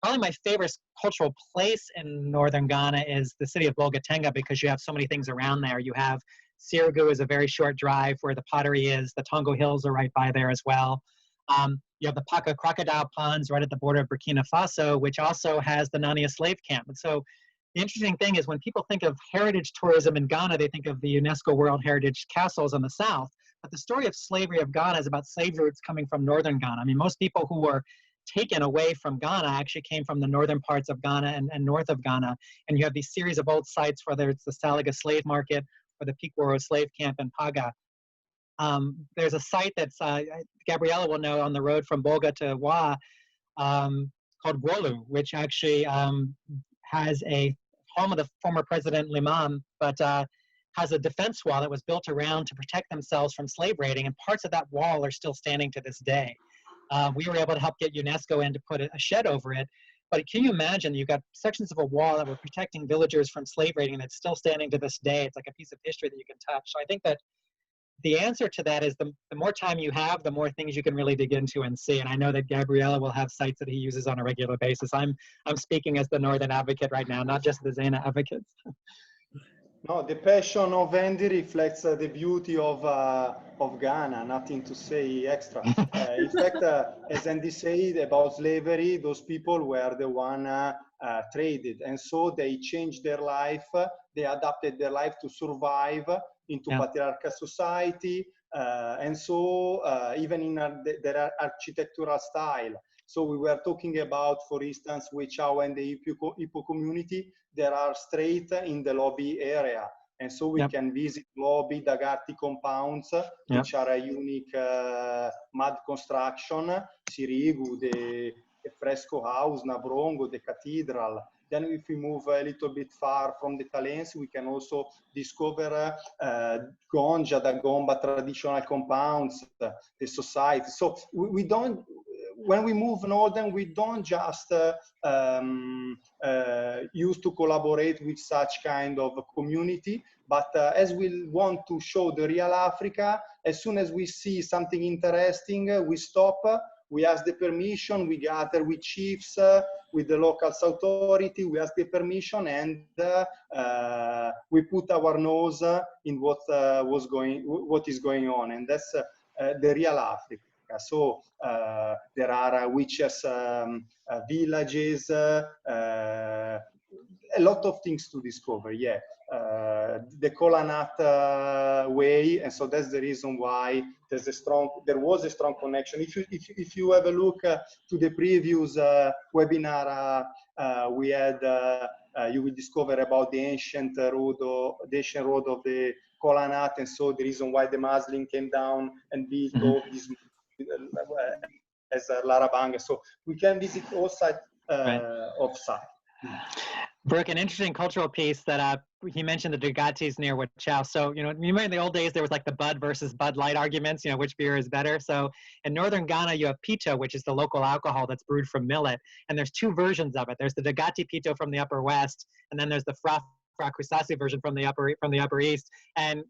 Probably my favorite cultural place in northern Ghana is the city of Bolgatenga, because you have so many things around there. You have Sirigu is a very short drive where the pottery is. The Tongo Hills are right by there as well. You have the Paka Crocodile Ponds right at the border of Burkina Faso, which also has the Nania slave camp. And so the interesting thing is when people think of heritage tourism in Ghana, they think of the UNESCO World Heritage castles in the south. But the story of slavery of Ghana is about slave routes coming from northern Ghana. I mean, most people who were taken away from Ghana actually came from the northern parts of Ghana and north of Ghana. And you have these series of old sites, whether it's the Salaga slave market or the Pikworo slave camp in Paga. There's a site that's, Gabriella will know, on the road from Bolga to Wa, called Gwolu, which actually has a home of the former President Limam, but has a defense wall that was built around to protect themselves from slave raiding, and parts of that wall are still standing to this day. We were able to help get UNESCO in to put a shed over it, but can you imagine, you've got sections of a wall that were protecting villagers from slave raiding that's still standing to this day. It's like a piece of history that you can touch. So I think that the answer to that is the more time you have, the more things you can really dig into and see. And I know that Gabriele will have sites that he uses on a regular basis. I'm speaking as the Northern advocate right now, not just the Zaina advocates. No, the passion of Andy reflects the beauty of Ghana, nothing to say extra. In fact, as Andy said about slavery, those people were the one traded. And so they changed their life, they adapted their life to survive into patriarchal society. And so even in their architectural style. So we were talking about, for instance, Wechau and the Ipo community. There are streets in the lobby area. And so we can visit lobby, Dagatti compounds, which are a unique mud construction, Sirigu, the Fresco House, Navrongo, the Cathedral. Then if we move a little bit far from the Talensi, we can also discover Gonja, the Gomba traditional compounds, the society. So we don't, when we move northern, we don't just use to collaborate with such kind of community, but as we want to show the real Africa, as soon as we see something interesting, we stop, we ask the permission, we gather with chiefs, with the local authority, we ask the permission, and we put our nose in what is going on, and that's the real Africa. So there are witches villages, a lot of things to discover. The Kolanat way, and so that's the reason why there was a strong connection. If you have a look to the previous webinar we had, you will discover about the ancient road of the Kolanat, and so the reason why the Muslim came down and built all these as Larabanga. So we can visit all sides of site. Brooke, an interesting cultural piece that he mentioned the Dugatis near Wachau. So, you remember in the old days, there was like the Bud versus Bud Light arguments, which beer is better. So in northern Ghana, you have Pito, which is the local alcohol that's brewed from millet. And there's two versions of it. There's the Dugati Pito from the Upper West, and then there's the Kusasi version from the Upper East. And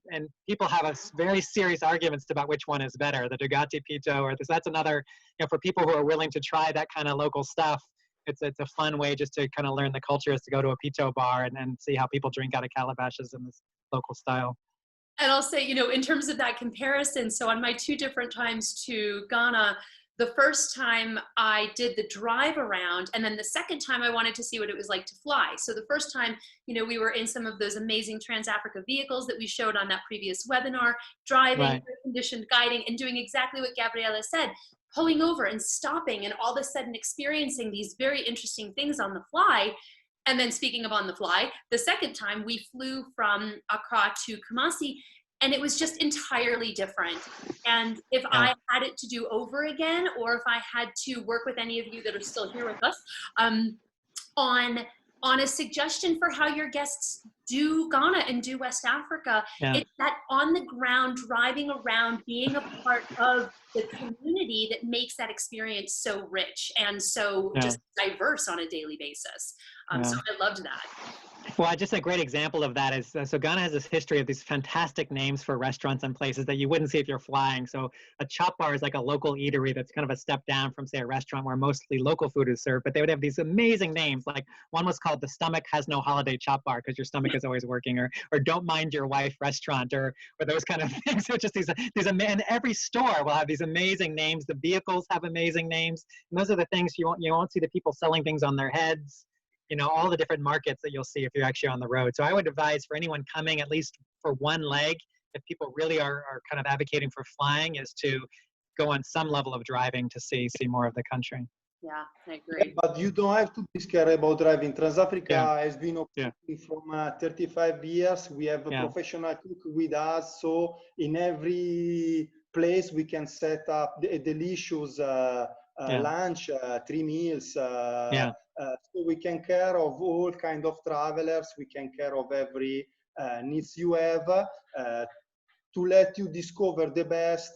people have a very serious arguments about which one is better, the Dugati Pito or this. That's another, for people who are willing to try that kind of local stuff. It's a fun way just to kind of learn the culture, is to go to a Pito bar and see how people drink out of calabashes in this local style. And I'll say, in terms of that comparison, so on my 2 different times to Ghana, the first time I did the drive around, and then the second time I wanted to see what it was like to fly. So the first time, we were in some of those amazing TransAfrica vehicles that we showed on that previous webinar, driving, air-conditioned guiding, and doing exactly what Gabriele said, pulling over and stopping and all of a sudden experiencing these very interesting things on the fly. And then speaking of on the fly, the second time we flew from Accra to Kumasi, and it was just entirely different. And if I had it to do over again, or if I had to work with any of you that are still here with us on a suggestion for how your guests do Ghana and do West Africa, it's that on the ground, driving around, being a part of the community that makes that experience so rich and so just diverse on a daily basis. So I loved that. Well, just a great example of that is, so Ghana has this history of these fantastic names for restaurants and places that you wouldn't see if you're flying. So a chop bar is like a local eatery that's kind of a step down from, say, a restaurant where mostly local food is served, but they would have these amazing names. Like one was called The Stomach Has No Holiday Chop Bar, because your stomach is always working, or Don't Mind Your Wife Restaurant, or those kind of things. So just these and every store will have these amazing names. The vehicles have amazing names. And those are the things you won't see the people selling things on their heads. All the different markets that you'll see if you're actually on the road. So I would advise for anyone coming, at least for one leg, if people really are kind of advocating for flying, is to go on some level of driving to see more of the country. Yeah, I agree. But you don't have to be scared about driving. Yeah, TransAfrica has been yeah, operating from 35 years. We have a yeah, professional cook with us. So in every place, we can set up a delicious yeah, lunch, 3 meals. yeah, So we can care of all kind of travelers. We can care of every needs you have. To let you discover the best,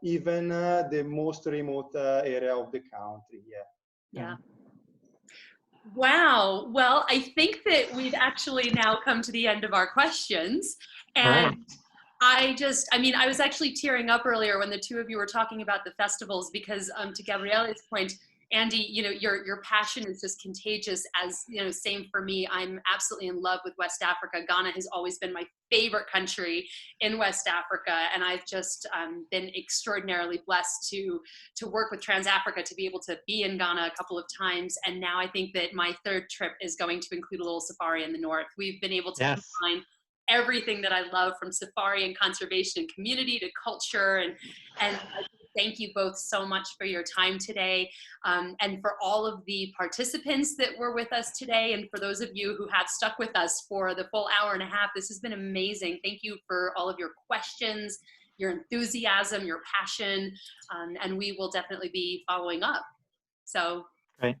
even the most remote area of the country. Yeah. yeah. Yeah. Wow. Well, I think that we've actually now come to the end of our questions. All right. And I mean, I was actually tearing up earlier when the two of you were talking about the festivals because, to Gabriele's point, Andy, you know, your passion is just contagious. As you know, same for me. I'm absolutely in love with West Africa. Ghana has always been my favorite country in West Africa, and I've just been extraordinarily blessed to work with TransAfrica, to be able to be in Ghana a couple of times, and now I think that my third trip is going to include a little safari in the north. We've been able to Yes. combine everything that I love, from safari and conservation and community to culture. And I thank you both so much for your time today, and for all of the participants that were with us today, and for those of you who have stuck with us for the full hour and a half. This has been amazing. Thank you for all of your questions, your enthusiasm, your passion, and we will definitely be following up. So Great.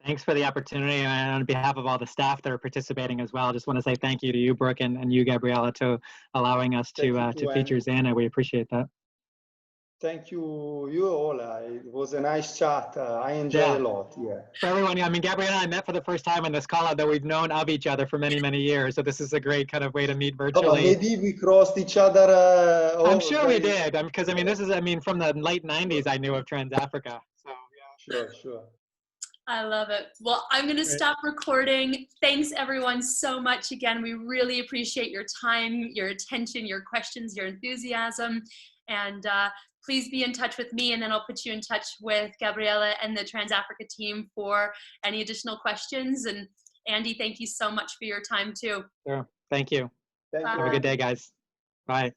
Thanks for the opportunity. And on behalf of all the staff that are participating as well, I just want to say thank you to you, Brooke, and you, Gabriella, to allowing us Thank you to feature Zaina. We appreciate that. Thank you, you all. It was a nice chat. I enjoyed Yeah. a lot. Yeah. For everyone, I mean, Gabriella and I met for the first time on this call, though we've known of each other for many, many years. So this is a great kind of way to meet Oh, but virtually. maybe we crossed each other. I'm sure we did, because I mean, this is, I mean, from the late 90s, I knew of TransAfrica. So Sure, sure. I love it. Well, I'm going to stop recording. Thanks everyone so much again. We really appreciate your time, your attention, your questions, your enthusiasm. And please be in touch with me, and then I'll put you in touch with Gabriella and the TransAfrica team for any additional questions. And Andy, thank you so much for your time too. sure. Thank you. Thank you. Have a good day, guys. Bye.